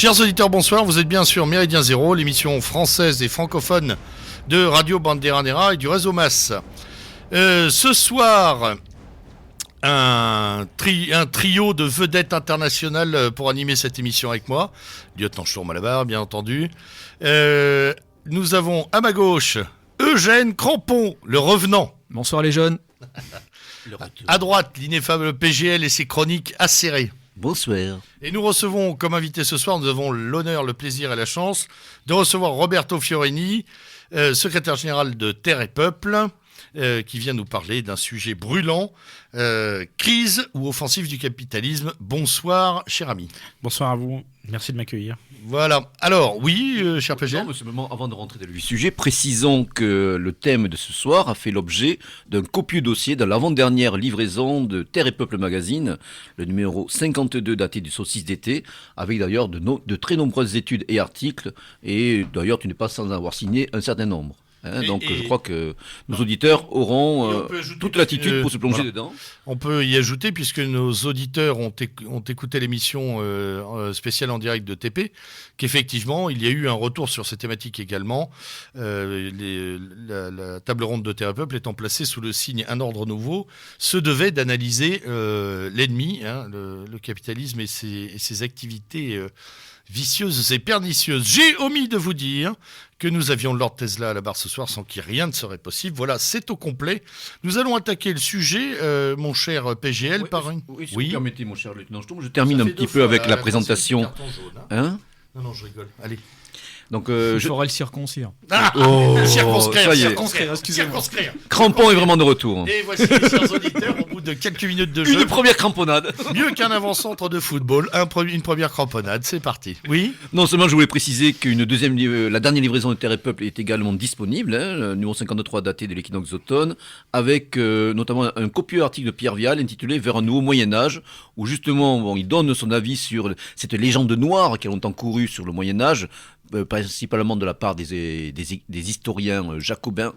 Chers auditeurs, bonsoir, vous êtes bien sûr Méridien Zéro, l'émission française et francophone de Radio Bandera Nera et du réseau MAS. Ce soir, un trio de vedettes internationales pour animer cette émission avec moi. Lieutenant Sturm à la barre, bien entendu. Nous avons à ma gauche Eugène Crampon, le revenant. Bonsoir les jeunes. À droite, l'ineffable PGL et ses chroniques acérées. Bonsoir. Et nous recevons comme invité ce soir, nous avons l'honneur, le plaisir et la chance de recevoir Roberto Fiorini, secrétaire général de Terre et Peuple, qui vient nous parler d'un sujet brûlant, crise ou offensive du capitalisme. Bonsoir, cher ami. Bonsoir à vous, merci de m'accueillir. Voilà. Alors, oui, cher PGL. Non, simplement, avant de rentrer dans le sujet, précisons que le thème de ce soir a fait l'objet d'un copieux dossier dans l'avant-dernière livraison de Terre et Peuple Magazine, le numéro 52 daté du solstice d'été, avec d'ailleurs de très nombreuses études et articles, et d'ailleurs tu n'es pas sans avoir signé un certain nombre. Donc je crois que nos auditeurs auront toute l'attitude pour se plonger dedans. On peut y ajouter, puisque nos auditeurs ont écouté l'émission spéciale en direct de TP, qu'effectivement il y a eu un retour sur ces thématiques également. La table ronde de Terre et Peuple étant placée sous le signe Un ordre nouveau, se devait d'analyser l'ennemi, le capitalisme et ses activités vicieuses et pernicieuses. J'ai omis de vous dire que nous avions Lord Tesla à la barre ce soir sans qui rien ne serait possible. Voilà, c'est au complet. Nous allons attaquer le sujet, mon cher PGL, par une... Oui, si vous permettez, mon cher lieutenant Sturm, je termine un petit peu avec la présentation. Hein ? Non, je rigole. Allez. Donc, je ferai le circoncire. Circonscrire, excusez-moi. Crampon est vraiment de retour. Et voici, chers auditeurs, au bout de quelques minutes de jeu. Une première cramponnade. Mieux qu'un avant-centre de football, une première cramponnade, c'est parti. Oui. Non seulement je voulais préciser la dernière livraison de Terre et Peuple est également disponible, le numéro 53 daté de l'équinoxe d'automne, avec notamment un copieux article de Pierre Vial intitulé Vers un nouveau Moyen-Âge, où justement il donne son avis sur cette légende noire qui a longtemps couru sur le Moyen-Âge, principalement de la part des historiens jacobins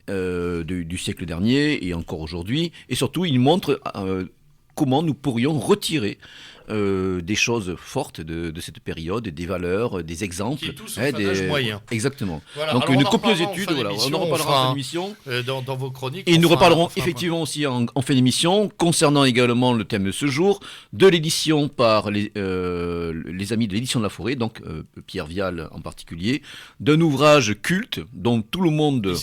du siècle dernier et encore aujourd'hui. Et surtout, il montre comment nous pourrions retirer des choses fortes de cette période, des valeurs, des exemples. Qui est tout sauf un âge moyen. Exactement. Voilà. Donc alors une copieuse étude, on en reparlera en fin d'émission. Dans vos chroniques. Et nous reparlerons effectivement aussi en fin d'émission, concernant également le thème de ce jour, de l'édition par les amis de l'édition de la Forêt, donc Pierre Vial en particulier, d'un ouvrage culte dont tout le monde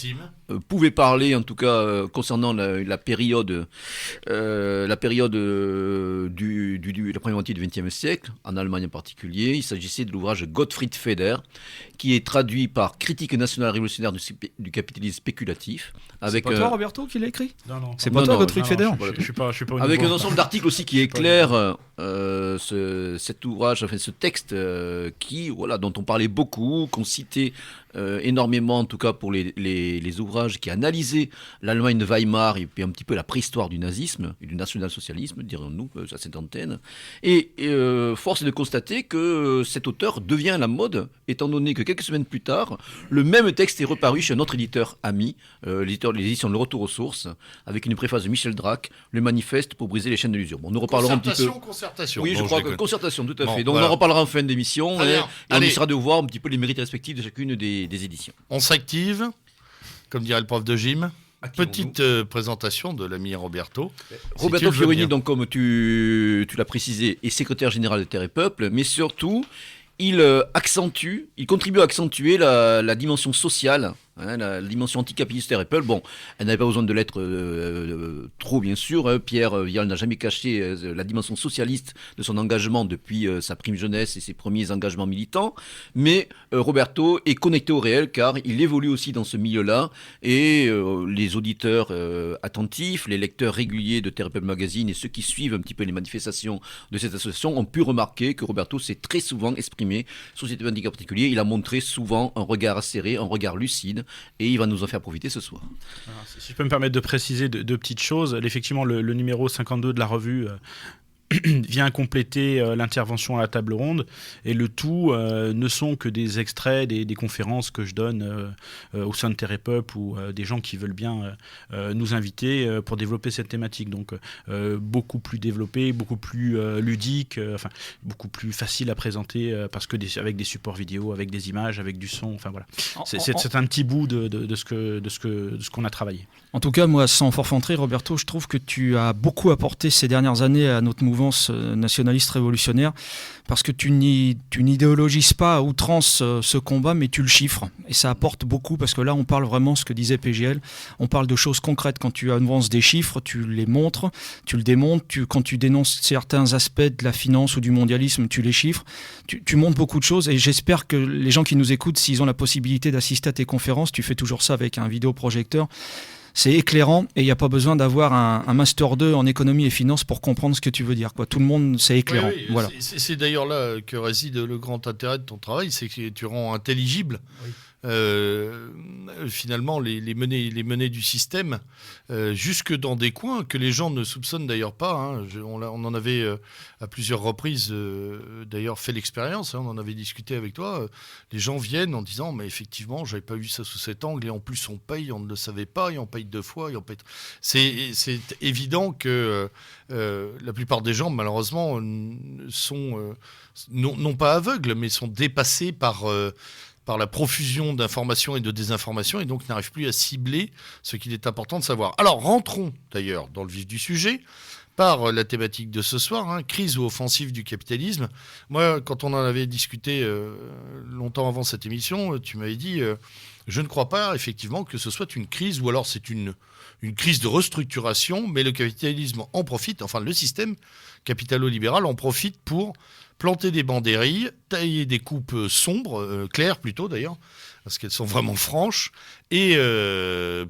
pouvait parler, en tout cas concernant la période la première moitié du XXe siècle, en Allemagne en particulier. Il s'agissait de l'ouvrage Gottfried Feder, qui est traduit par Critique nationale révolutionnaire du capitalisme spéculatif. C'est pas toi, Roberto, qui l'a écrit ? Non. C'est pas toi, Gottfried Feder ? Je suis pas au avec niveau. un ensemble d'articles aussi qui éclairent cet ouvrage, enfin ce texte dont on parlait beaucoup, qu'on citait énormément, en tout cas pour les ouvrages qui analysaient l'Allemagne de Weimar et puis un petit peu la préhistoire du nazisme et du national-socialisme, dirons-nous, à cette antenne. Et force est de constater que cet auteur devient à la mode, étant donné que quelques semaines plus tard, le même texte est reparu chez un autre éditeur ami, l'édition Le Retour aux Sources, avec une préface de Michel Drac, Le Manifeste pour briser les chaînes de l'usure. Bon, nous reparlerons un petit peu. Concertation. Oui, je crois que concertation, tout à fait. Donc voilà. on en reparlera en fin d'émission et on allez. essaiera de voir un petit peu les mérites respectifs de chacune des éditions. On s'active, comme dirait le prof de gym. Petite présentation de l'ami Roberto. Roberto Fiorini, donc comme tu l'as précisé, est secrétaire général de Terre et Peuple, mais surtout, il contribue à accentuer la dimension sociale, la dimension anticapitaliste Terre et Peuple. Bon, elle n'avait pas besoin de l'être trop, bien sûr. Pierre Vial n'a jamais caché la dimension socialiste de son engagement depuis sa prime jeunesse et ses premiers engagements militants. Mais Roberto est connecté au réel car il évolue aussi dans ce milieu-là. Et les auditeurs attentifs, les lecteurs réguliers de Terre et Peuple Magazine et ceux qui suivent un petit peu les manifestations de cette association ont pu remarquer que Roberto s'est très souvent exprimé sur cette thématique en particulier. Il a montré souvent un regard acéré, un regard lucide. Et il va nous en faire profiter ce soir. Alors, si je peux me permettre de préciser deux petites choses, effectivement le numéro 52 de la revue vient compléter l'intervention à la table ronde, et le tout ne sont que des extraits des conférences que je donne au sein de TerrePeuple ou des gens qui veulent bien nous inviter pour développer cette thématique. Donc beaucoup plus développé, beaucoup plus ludique, beaucoup plus facile à présenter parce que avec des supports vidéo, avec des images, avec du son, enfin voilà. C'est un petit bout de ce qu'on a travaillé. En tout cas, moi, sans forfanterie, Roberto, je trouve que tu as beaucoup apporté ces dernières années à notre mouvance nationaliste révolutionnaire, parce que tu n'idéologises pas à outrance ce combat, mais tu le chiffres. Et ça apporte beaucoup, parce que là, on parle vraiment ce que disait PGL, on parle de choses concrètes. Quand tu avances des chiffres, tu les montres, tu le démontres, quand tu dénonces certains aspects de la finance ou du mondialisme, tu les chiffres, tu montres beaucoup de choses, et j'espère que les gens qui nous écoutent, s'ils ont la possibilité d'assister à tes conférences, tu fais toujours ça avec un vidéoprojecteur, c'est éclairant, et il n'y a pas besoin d'avoir un Master 2 en économie et finance pour comprendre ce que tu veux dire, quoi. Tout le monde, c'est éclairant. Oui, voilà. C'est d'ailleurs là que réside le grand intérêt de ton travail, c'est que tu rends intelligible finalement les menées du système jusque dans des coins que les gens ne soupçonnent d'ailleurs pas. Hein. On en avait à plusieurs reprises d'ailleurs fait l'expérience, hein, on en avait discuté avec toi. Les gens viennent en disant mais effectivement j'avais pas vu ça sous cet angle, et en plus on paye, on ne le savait pas, et on paye 2 fois, et on paye... C'est évident que la plupart des gens malheureusement sont non pas aveugles, mais sont dépassés par la profusion d'informations et de désinformations, et donc n'arrive plus à cibler ce qu'il est important de savoir. Alors rentrons d'ailleurs dans le vif du sujet par la thématique de ce soir, hein, crise ou offensive du capitalisme. Moi, quand on en avait discuté longtemps avant cette émission, tu m'avais dit je ne crois pas effectivement que ce soit une crise, ou alors c'est une crise de restructuration, mais le capitalisme en profite, enfin le système capitalo-libéral en profite pour planter des bandérilles, tailler des coupes sombres, claires plutôt d'ailleurs, parce qu'elles sont vraiment franches, et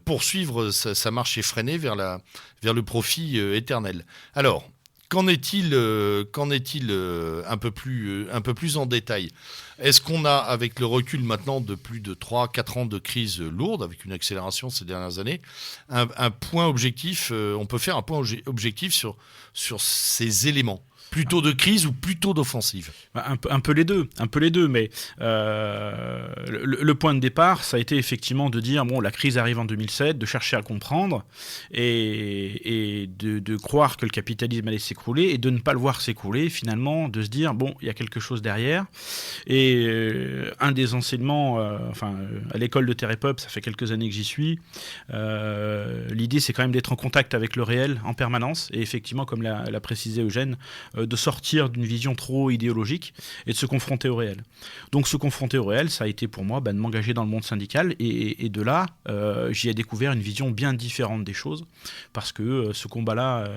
poursuivre sa marche effrénée vers le profit éternel. Alors, qu'en est-il un peu plus en détail ? Est-ce qu'on a, avec le recul maintenant de plus de 3-4 ans de crise lourde, avec une accélération ces dernières années, un point objectif, on peut faire un point objectif sur ces éléments ? Plutôt de crise ou plutôt d'offensive ? Un peu les deux, mais le point de départ, ça a été effectivement de dire, bon, la crise arrive en 2007, de chercher à comprendre, et de croire que le capitalisme allait s'écrouler, et de ne pas le voir s'écrouler, finalement, de se dire, bon, il y a quelque chose derrière. Et un des enseignements, à l'école de TerrePeuple, ça fait quelques années que j'y suis, l'idée, c'est quand même d'être en contact avec le réel en permanence, et effectivement, comme l'a précisé Eugène, de sortir d'une vision trop idéologique et de se confronter au réel. Donc se confronter au réel, ça a été pour moi de m'engager dans le monde syndical, et de là, j'y ai découvert une vision bien différente des choses, parce que ce combat-là,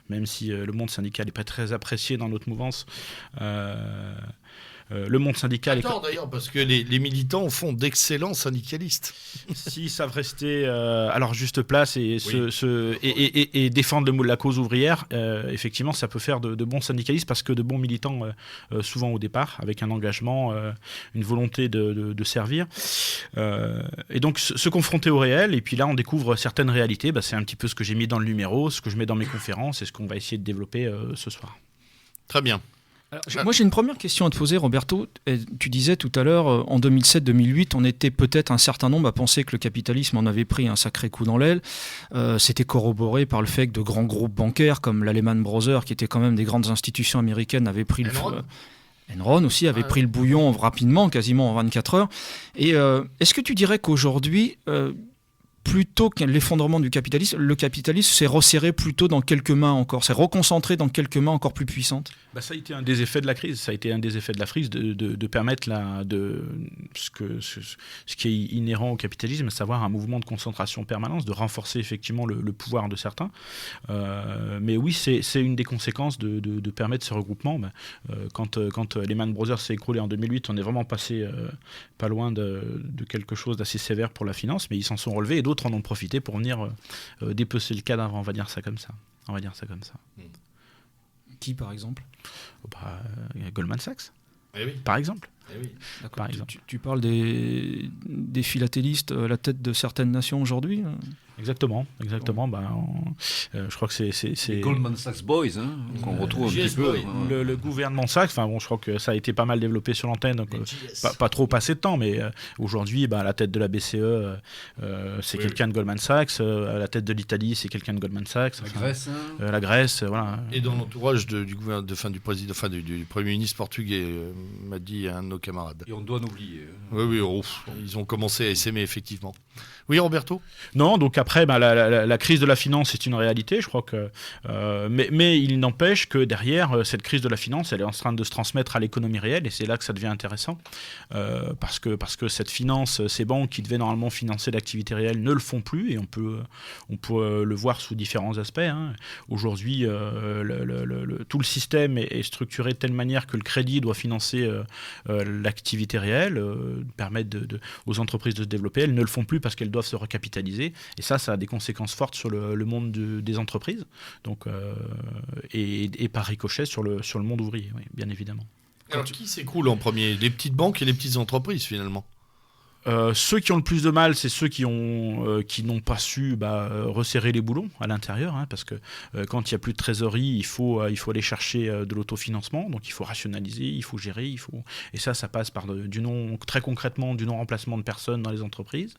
même si le monde syndical n'est pas très apprécié dans notre mouvance, le monde syndical... Attends, d'ailleurs, parce que les militants font d'excellents syndicalistes. S'ils savent rester à leur juste place et, Oui. et défendre la cause ouvrière, effectivement, ça peut faire de bons syndicalistes, parce que de bons militants, souvent au départ, avec un engagement, une volonté de servir. Et donc, se confronter au réel, et puis là, on découvre certaines réalités. C'est un petit peu ce que j'ai mis dans le numéro, ce que je mets dans mes conférences, et ce qu'on va essayer de développer ce soir. Très bien. Alors, moi, j'ai une première question à te poser, Roberto. Tu disais tout à l'heure, en 2007-2008, on était peut-être un certain nombre à penser que le capitalisme en avait pris un sacré coup dans l'aile. C'était corroboré par le fait que de grands groupes bancaires comme la Lehman Brothers, qui étaient quand même des grandes institutions américaines, avaient pris Enron aussi avait pris le bouillon rapidement, quasiment en 24 heures. Et est-ce que tu dirais qu'aujourd'hui... plutôt que l'effondrement du capitalisme, le capitalisme s'est resserré plutôt dans quelques mains encore, s'est reconcentré dans quelques mains encore plus puissantes. Ça a été un des effets de la crise. Ça a été un des effets de la crise de permettre ce qui est inhérent au capitalisme, à savoir un mouvement de concentration permanente, de renforcer effectivement le pouvoir de certains. Mais oui, c'est une des conséquences de permettre ce regroupement. Quand Lehman Brothers s'est écroulé en 2008, on est vraiment passé pas loin de quelque chose d'assez sévère pour la finance, mais ils s'en sont relevés, et d'autres en ont profité pour venir dépecer le cadavre, on va dire ça comme ça. Qui, par exemple ? Goldman Sachs, oui. par exemple. Par exemple. Tu parles des philatélistes à la tête de certaines nations aujourd'hui. Exactement. Je crois que c'est les Goldman Sachs Boys qu'on retrouve un petit peu. Le gouvernement Sachs. Je crois que ça a été pas mal développé sur l'antenne, donc pas trop passé de temps. Mais aujourd'hui, à la tête de la BCE, c'est quelqu'un de Goldman Sachs. À la tête de l'Italie, c'est quelqu'un de Goldman Sachs. La Grèce, voilà. Et dans l'entourage du président, du Premier ministre portugais, m'a dit un de nos camarades. Et on doit n'oublier. Oui, ils ont commencé à s'aimer effectivement. Oui, Roberto ? Non, donc après, la crise de la finance est une réalité, je crois que. Mais il n'empêche que derrière, cette crise de la finance, elle est en train de se transmettre à l'économie réelle, et c'est là que ça devient intéressant. Parce que cette finance, ces banques qui devaient normalement financer l'activité réelle ne le font plus, et on peut le voir sous différents aspects. Aujourd'hui, tout le système est structuré de telle manière que le crédit doit financer l'activité réelle, permettre aux entreprises de se développer. Elles ne le font plus parce qu'elles doivent se recapitaliser, et ça a des conséquences fortes sur le monde des entreprises, donc, et par ricochet sur le monde ouvrier, oui, bien évidemment. Alors, qui s'écroule en premier ? Les petites banques et les petites entreprises, finalement ? Ceux qui ont le plus de mal, c'est ceux qui n'ont pas su resserrer les boulons à l'intérieur, parce que quand il n'y a plus de trésorerie, il faut aller chercher de l'autofinancement, donc il faut rationaliser, il faut gérer, et ça passe par très concrètement du non-remplacement de personnes dans les entreprises,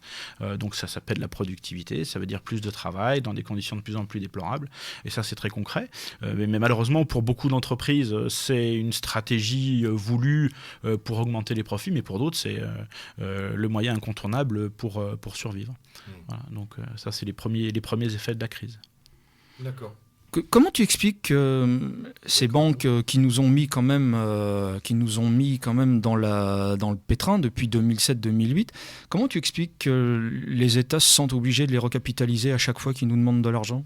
donc ça s'appelle la productivité, ça veut dire plus de travail dans des conditions de plus en plus déplorables, et ça c'est très concret, mais malheureusement pour beaucoup d'entreprises c'est une stratégie voulue pour augmenter les profits, mais pour d'autres c'est le moyen incontournable pour survivre. Voilà, donc ça c'est les premiers effets de la crise. D'accord. Comment tu expliques que ces banques qui nous ont mis quand même dans le pétrin depuis 2007-2008, comment tu expliques que les États se sentent obligés de les recapitaliser à chaque fois qu'ils nous demandent de l'argent ?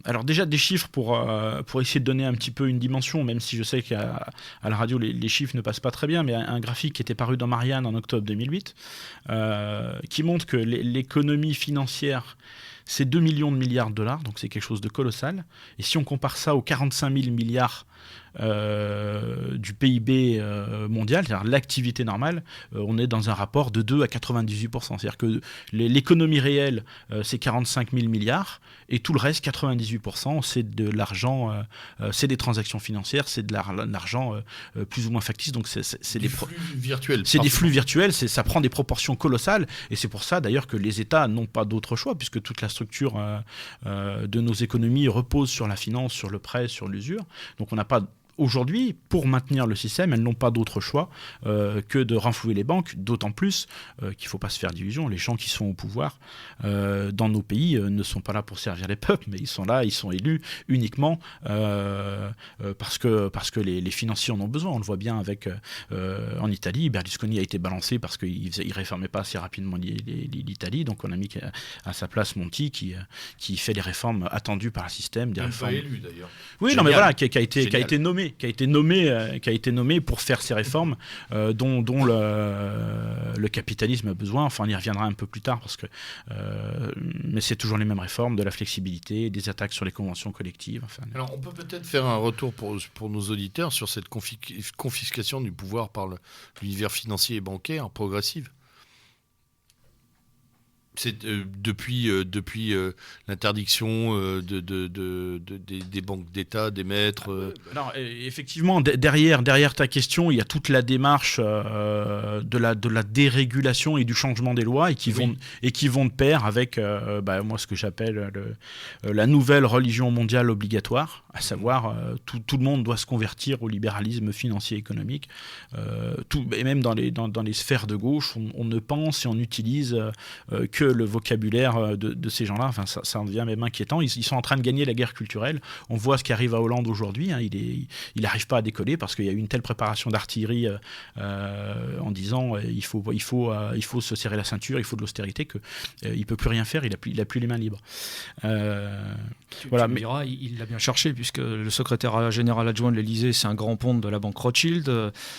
Alors déjà des chiffres pour essayer de donner un petit peu une dimension, même si je sais qu'à la radio les chiffres ne passent pas très bien, mais un graphique qui était paru dans Marianne en octobre 2008 qui montre que l'économie financière c'est 2 millions de milliards de dollars, donc c'est quelque chose de colossal, et si on compare ça aux 45 000 milliards du PIB mondial, c'est-à-dire l'activité normale, on est dans un rapport de 2 à 98%. C'est-à-dire que l'économie réelle, c'est 45 000 milliards, et tout le reste, 98%, c'est de l'argent, c'est des transactions financières, c'est de l'argent plus ou moins factice. Donc c'est des flux virtuels. C'est des flux virtuels, ça prend des proportions colossales, et c'est pour ça d'ailleurs que les États n'ont pas d'autre choix, puisque toute la structure de nos économies repose sur la finance, sur le prêt, sur l'usure. Donc on n'a pas... Aujourd'hui, pour maintenir le système, elles n'ont pas d'autre choix que de renflouer les banques, d'autant plus qu'il ne faut pas se faire d'illusions. Les gens qui sont au pouvoir dans nos pays ne sont pas là pour servir les peuples, mais ils sont là, ils sont élus uniquement parce que les financiers en ont besoin. On le voit bien avec en Italie, Berlusconi a été balancé parce qu'il ne réformait pas assez rapidement l'Italie, donc on a mis à sa place Monti qui fait les réformes attendues par le système. Des réformes... pas élu d'ailleurs. Oui, non, mais voilà, qui a été nommé pour faire ces réformes dont le capitalisme a besoin. Enfin, on y reviendra un peu plus tard mais c'est toujours les mêmes réformes, de la flexibilité, des attaques sur les conventions collectives. Enfin, alors, on peut peut-être faire un retour pour nos auditeurs sur cette confiscation du pouvoir par l'univers financier et bancaire progressive. C'est depuis l'interdiction des banques d'État d'émettre. Alors, effectivement, derrière ta question, il y a toute la démarche de la dérégulation et du changement des lois et qui vont de pair avec moi ce que j'appelle la nouvelle religion mondiale obligatoire, à savoir tout le monde doit se convertir au libéralisme financier et économique. Et même dans les sphères de gauche, on ne pense et on utilise que le vocabulaire de ces gens-là. Enfin, ça en devient même inquiétant. Ils sont en train de gagner la guerre culturelle. On voit ce qui arrive à Hollande aujourd'hui. Il n'arrive pas à décoller parce qu'il y a eu une telle préparation d'artillerie en disant il faut se serrer la ceinture, il faut de l'austérité, qu'il ne peut plus rien faire. Il a plus les mains libres. Voilà, mais il l'a bien cherché puisque le secrétaire général adjoint de l'Élysée, c'est un grand ponte de la banque Rothschild.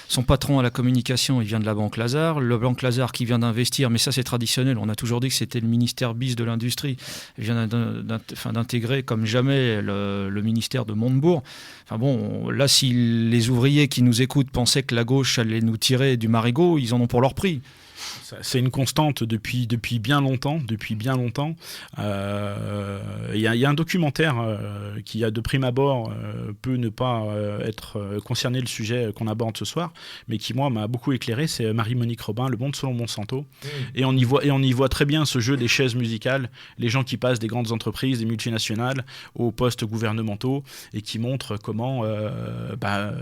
Son patron à la communication, il vient de la banque Lazare. Le banque Lazare qui vient d'investir, mais ça c'est traditionnel, on a toujours dit que c'était le ministère bis de l'industrie. Il vient d'intégrer comme jamais le ministère de Montebourg. Enfin bon, là, si les ouvriers qui nous écoutent pensaient que la gauche allait nous tirer du marigot, ils en ont pour leur prix. C'est une constante depuis bien longtemps. Il y a un documentaire qui, de prime abord, peut ne pas être concerné le sujet qu'on aborde ce soir, mais qui, moi, m'a beaucoup éclairé. C'est Marie-Monique Robin, Le Monde selon Monsanto. Et on y voit très bien ce jeu des chaises musicales, les gens qui passent des grandes entreprises, des multinationales, aux postes gouvernementaux, et qui montrent comment,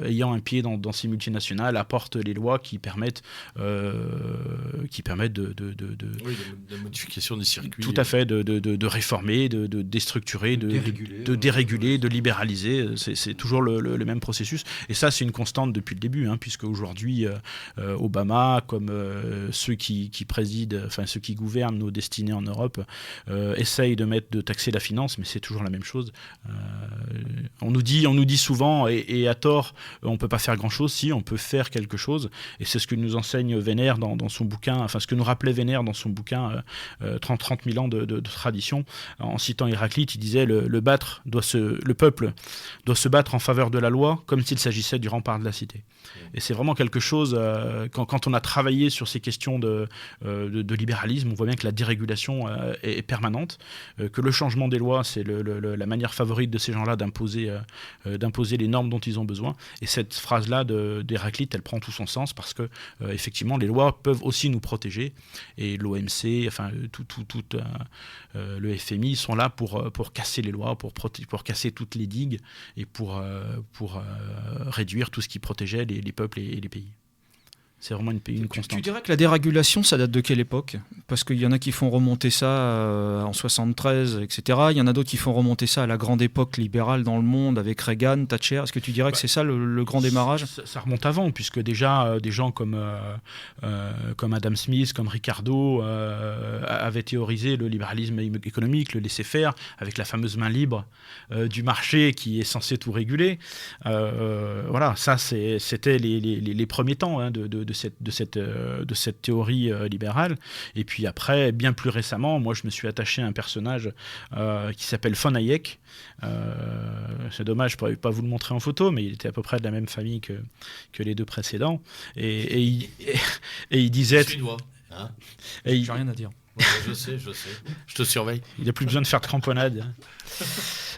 ayant un pied dans ces multinationales, apportent les lois qui permettent de modification des circuits. Tout à fait, de réformer, de déstructurer, de déréguler, de libéraliser. C'est toujours le même processus. Et ça, c'est une constante depuis le début, puisque aujourd'hui, Obama, comme ceux qui président, enfin ceux qui gouvernent nos destinées en Europe, essayent de taxer la finance, mais c'est toujours la même chose. On nous dit souvent, et à tort, on ne peut pas faire grand-chose. Si, on peut faire quelque chose. Et c'est ce que nous enseigne Vénère dans son bouquin, enfin ce que nous rappelait Vénère dans son bouquin 30 000 ans de tradition, en citant Héraclite. Il disait le peuple doit se battre en faveur de la loi comme s'il s'agissait du rempart de la cité. Et c'est vraiment quelque chose, quand on a travaillé sur ces questions de libéralisme, on voit bien que la dérégulation est permanente, que le changement des lois, c'est la manière favorite de ces gens-là d'imposer les normes dont ils ont besoin. Et cette phrase-là d'Héraclite, elle prend tout son sens, parce que effectivement, les lois peuvent aussi nous protéger, et l'OMC, enfin le FMI sont là pour casser les lois, pour casser toutes les digues, et pour réduire tout ce qui protégeait les peuples et les pays. C'est vraiment une constante. Tu dirais que la dérégulation, ça date de quelle époque ? Parce qu'il y en a qui font remonter ça en 73, etc. Il y en a d'autres qui font remonter ça à la grande époque libérale dans le monde, avec Reagan, Thatcher. Est-ce que tu dirais que c'est ça le grand démarrage ? Ça remonte avant, puisque déjà des gens comme Adam Smith, comme Ricardo avaient théorisé le libéralisme économique, le laisser-faire, avec la fameuse main libre du marché qui est censé tout réguler. Voilà, ça c'était les premiers temps de cette théorie libérale. Et puis après, bien plus récemment, moi je me suis attaché à un personnage qui s'appelle von Hayek. C'est dommage, je ne pourrais pas vous le montrer en photo, mais il était à peu près de la même famille que les deux précédents. Et il disait... Suédois, hein ? J'ai rien à dire. Ouais, je sais. Je te surveille. Il n'a plus besoin de faire de cramponnade.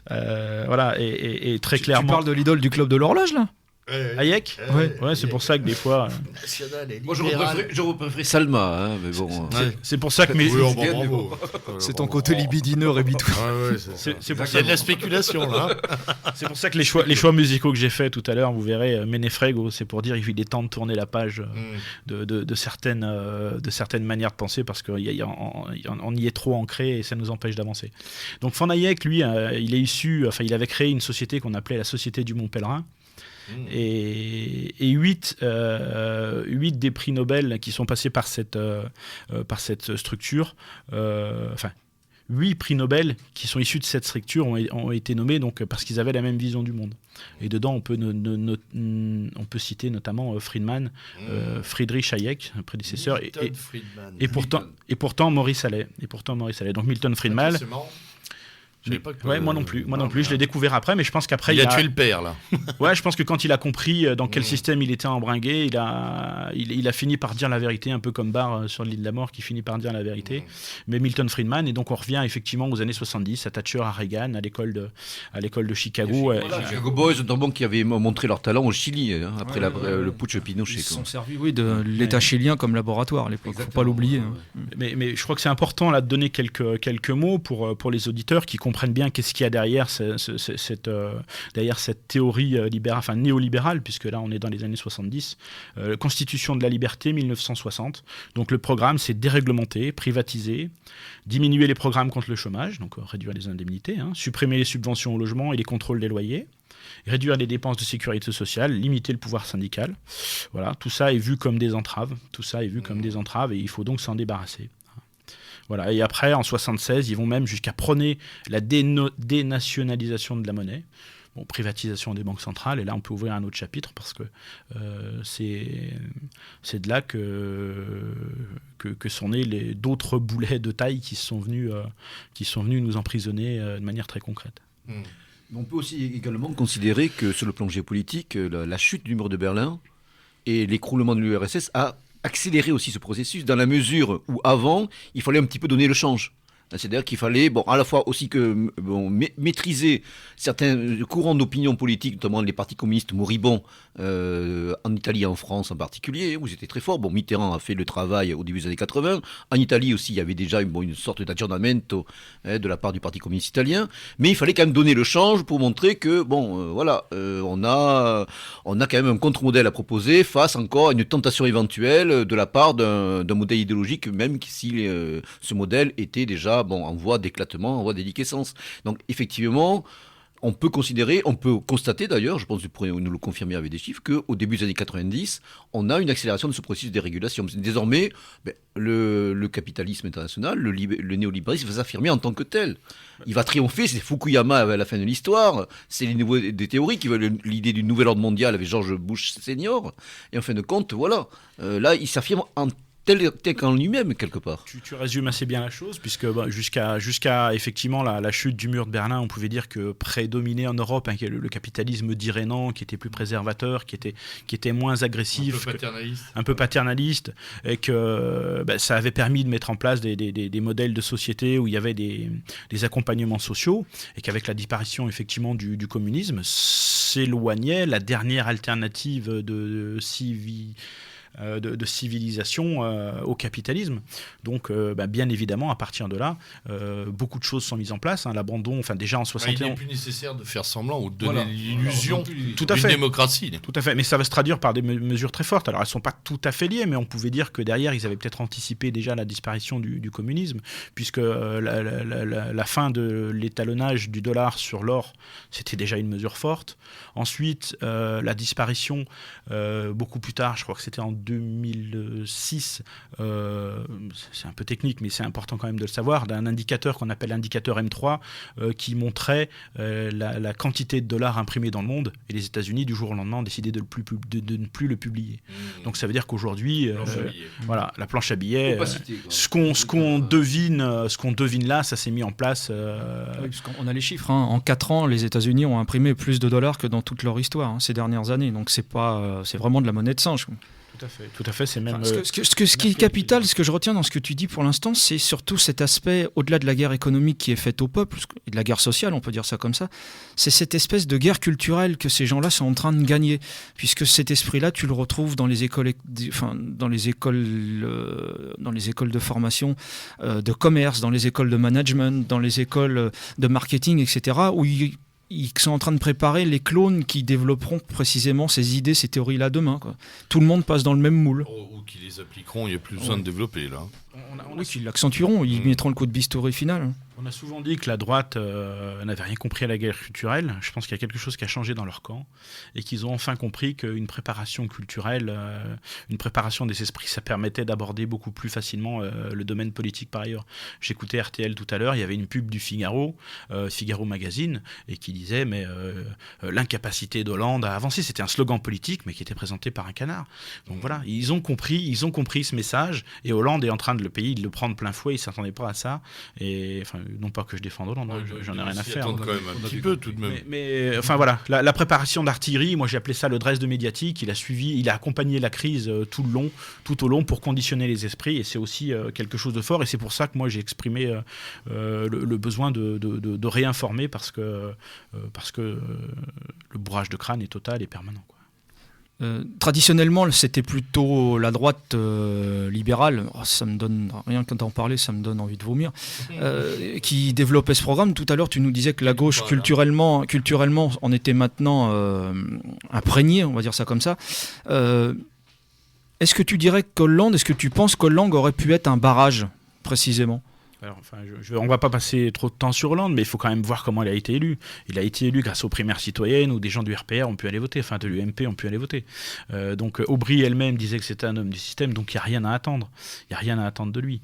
Voilà, et très clairement... Tu parles de l'idole du club de l'horloge, là ? Hayek ? Ouais, c'est pour ça que des fois... Moi, j'aurais préféré Salma, mais bon... C'est pour ça que mes... bravo. C'est ton côté libidineux, Rébitou. C'est pour ça qu'il y a de la spéculation, là. C'est pour ça que les choix musicaux que j'ai faits tout à l'heure, vous verrez, Ménéfrego, c'est pour dire qu'il est temps de tourner la page de certaines manières de penser, parce qu'on y est trop ancré et ça nous empêche d'avancer. Donc von Hayek, lui, il avait créé une société qu'on appelait la Société du Mont Pèlerin. Et 8 des prix Nobel qui sont passés par cette structure, 8 prix Nobel qui sont issus de cette structure ont été nommés donc, parce qu'ils avaient la même vision du monde. Et dedans, on peut citer notamment Friedman, Friedrich Hayek, un prédécesseur, et pourtant Maurice Allais. Donc Milton Friedman. Moi non plus, je l'ai découvert après, mais je pense qu'après il a tué le père là. Ouais, je pense que quand il a compris dans quel système il était embringué, il a fini par dire la vérité, un peu comme Barr sur l'île de la mort qui finit par dire la vérité. Mais Milton Friedman, et donc on revient effectivement aux années 70, à Thatcher, à Reagan, à l'école de Chicago. Chicago Boys, notamment, qui avaient montré leur talent au Chili après le putsch Pinochet. Ils se sont servis de l'État chilien comme laboratoire à l'époque. Faut pas l'oublier. Mais je crois que c'est important là de donner quelques mots pour les auditeurs qui comprennent bien qu'est-ce qu'il y a derrière cette théorie libérale, enfin néolibérale, puisque là on est dans les années 70. Constitution de la liberté 1960. Donc le programme, c'est déréglementer, privatiser, diminuer les programmes contre le chômage, donc réduire les indemnités, supprimer les subventions au logement et les contrôles des loyers, réduire les dépenses de sécurité sociale, limiter le pouvoir syndical. Voilà, tout ça est vu comme des entraves. Et il faut donc s'en débarrasser. Voilà. Et après, en 1976, ils vont même jusqu'à prôner la dénationalisation de la monnaie. privatisation des banques centrales, et là on peut ouvrir un autre chapitre parce que c'est de là que sont nés d'autres boulets de taille qui sont venus nous emprisonner de manière très concrète. On peut aussi également considérer que sur le plan géopolitique, la chute du mur de Berlin et l'écroulement de l'URSS a accéléré aussi ce processus dans la mesure où avant, il fallait un petit peu donner le change. C'est-à-dire qu'il fallait à la fois aussi maîtriser certains courants d'opinion politique, notamment les partis communistes moribonds en Italie et en France en particulier, où ils étaient très forts. Mitterrand a fait le travail au début des années 80. En Italie aussi, il y avait déjà une sorte d'aggiornamento de la part du Parti communiste italien. Mais il fallait quand même donner le change pour montrer que, on a quand même un contre-modèle à proposer face encore à une tentation éventuelle de la part d'un modèle idéologique, même si ce modèle était déjà en voie d'éclatement, en voie d'éliquescence. Donc effectivement, on peut constater d'ailleurs, je pense que vous pourrez nous le confirmer avec des chiffres, qu'au début des années 90, on a une accélération de ce processus de dérégulation. Désormais, le capitalisme international, le néolibéralisme va s'affirmer en tant que tel. Il va triompher, c'est Fukuyama à la fin de l'histoire, c'est des théories qui veulent l'idée du nouvel ordre mondial avec George Bush senior, et en fin de compte, là, il s'affirme tel qu'en lui-même, quelque part. Tu résumes assez bien la chose, puisque jusqu'à effectivement la chute du mur de Berlin, on pouvait dire que prédominait en Europe le capitalisme d'Irénant, qui était plus préservateur, qui était moins agressif, un peu paternaliste, et que ça avait permis de mettre en place des modèles de société où il y avait des accompagnements sociaux, et qu'avec la disparition effectivement du communisme, s'éloignait la dernière alternative de civilisation au capitalisme. Donc, bien évidemment, à partir de là, beaucoup de choses sont mises en place. L'abandon, déjà en 61... il n'est plus nécessaire de faire semblant ou de donner l'illusion d'une démocratie. Tout à fait, mais ça va se traduire par des mesures très fortes. Alors, elles ne sont pas tout à fait liées, mais on pouvait dire que derrière, ils avaient peut-être anticipé déjà la disparition du communisme, puisque la fin de l'étalonnage du dollar sur l'or, c'était déjà une mesure forte. Ensuite, la disparition, beaucoup plus tard, je crois que c'était en 2006, c'est un peu technique, mais c'est important quand même de le savoir, d'un indicateur qu'on appelle l'indicateur M3, qui montrait la quantité de dollars imprimés dans le monde, et les États-Unis, du jour au lendemain, ont décidé de ne plus le publier. Donc ça veut dire qu'aujourd'hui, la planche à billets, ce qu'on devine là, ça s'est mis en place. Oui, parce qu'on a les chiffres. En 4 ans, les États-Unis ont imprimé plus de dollars que dans toute leur histoire ces dernières années. Donc c'est vraiment de la monnaie de singe. Tout à fait, c'est même... Ce qui est capital, ce que je retiens dans ce que tu dis pour l'instant, c'est surtout cet aspect, au-delà de la guerre économique qui est faite au peuple, et de la guerre sociale, on peut dire ça comme ça, c'est cette espèce de guerre culturelle que ces gens-là sont en train de gagner, puisque cet esprit-là, tu le retrouves dans les écoles de formation, de commerce, dans les écoles de management, dans les écoles de marketing, etc., où ils sont en train de préparer les clones qui développeront précisément ces idées, ces théories-là demain. Tout le monde passe dans le même moule. Ou qui les appliqueront, il n'y a plus besoin de développer, là. Oui, qui l'accentueront, ils mettront le coup de bistouri final. On a souvent dit que la droite n'avait rien compris à la guerre culturelle. Je pense qu'il y a quelque chose qui a changé dans leur camp et qu'ils ont enfin compris qu'une préparation culturelle, une préparation des esprits, ça permettait d'aborder beaucoup plus facilement le domaine politique par ailleurs. J'écoutais RTL tout à l'heure, il y avait une pub du Figaro Magazine, et qui disait l'incapacité d'Hollande à avancer. C'était un slogan politique, mais qui était présenté par un canard. Donc voilà, ils ont compris ce message, et Hollande est en train de le prendre plein fouet. Il ne s'attendait pas à ça. Et non pas que je défende Hollande, j'en ai rien à faire. Quand même un petit peu tout de même. Mais voilà, la préparation d'artillerie, moi j'ai appelé ça le Dresde médiatique. Il a accompagné la crise tout au long pour conditionner les esprits, et c'est aussi quelque chose de fort. Et c'est pour ça que moi j'ai exprimé le besoin de réinformer, parce que le bourrage de crâne est total et permanent, quoi. Traditionnellement, c'était plutôt la droite libérale, ça me donne, rien que d'en parler, ça me donne envie de vomir, qui développait ce programme. Tout à l'heure, tu nous disais que la gauche, culturellement en était maintenant imprégnée, on va dire ça comme ça. Est-ce que tu dirais est-ce que tu penses qu'Hollande aurait pu être un barrage, précisément ? Alors, on ne va pas passer trop de temps sur Hollande, mais il faut quand même voir comment il a été élu. Il a été élu grâce aux primaires citoyennes, où des gens du RPR ont pu aller voter, de l'UMP ont pu aller voter. Donc Aubry elle-même disait que c'était un homme du système, donc il n'y a rien à attendre. Il n'y a rien à attendre de lui.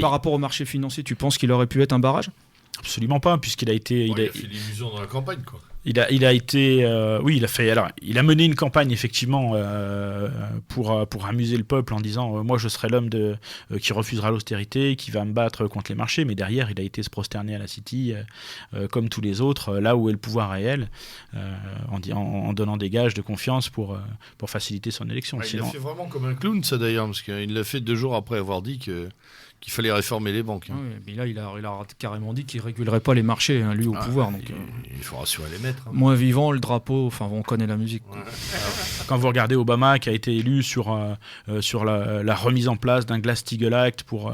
Par rapport au marché financier, tu penses qu'il aurait pu être un barrage ? Absolument pas, puisqu'il a été... Il a fait l'illusion dans la campagne, quoi. Il a été, oui, il a mené une campagne effectivement pour amuser le peuple en disant moi je serai l'homme qui refusera l'austérité, qui va me battre contre les marchés, mais derrière il a été se prosterner à la City comme tous les autres, là où est le pouvoir réel, en donnant des gages de confiance pour faciliter son élection. Il l'a fait vraiment comme un clown, ça d'ailleurs, parce qu'il l'a fait 2 jours après avoir dit qu'il fallait réformer les banques. Oui, mais là, il a carrément dit qu'il ne régulerait pas les marchés, hein, lui, au pouvoir. Donc, il faut rassurer les maîtres. Hein. Moins vivant, le drapeau, enfin, on connaît la musique. Ouais. Quand vous regardez Obama, qui a été élu sur la remise en place d'un Glass-Steagall Act pour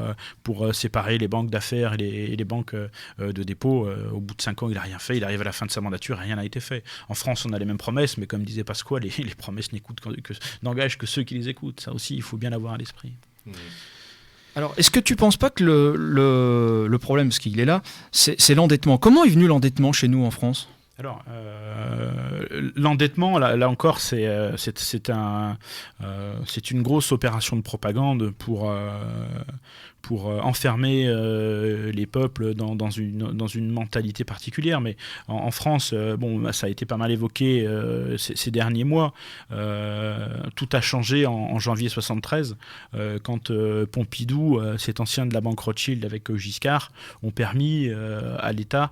séparer les banques d'affaires et les banques de dépôt, au bout de 5 ans, il n'a rien fait. Il arrive à la fin de sa mandature, rien n'a été fait. En France, on a les mêmes promesses, mais comme disait Pasqua, les promesses n'engagent que ceux qui les écoutent. Ça aussi, il faut bien l'avoir à l'esprit. Alors, est-ce que tu ne penses pas que le problème, parce qu'il est là, c'est l'endettement? Comment est venu l'endettement chez nous en France? Alors, l'endettement, là encore, c'est une grosse opération de propagande pour enfermer les peuples dans une mentalité particulière. Mais en France, ça a été pas mal évoqué ces derniers mois. Tout a changé en janvier 73, quand Pompidou, cet ancien de la banque Rothschild avec Giscard, ont permis à l'État,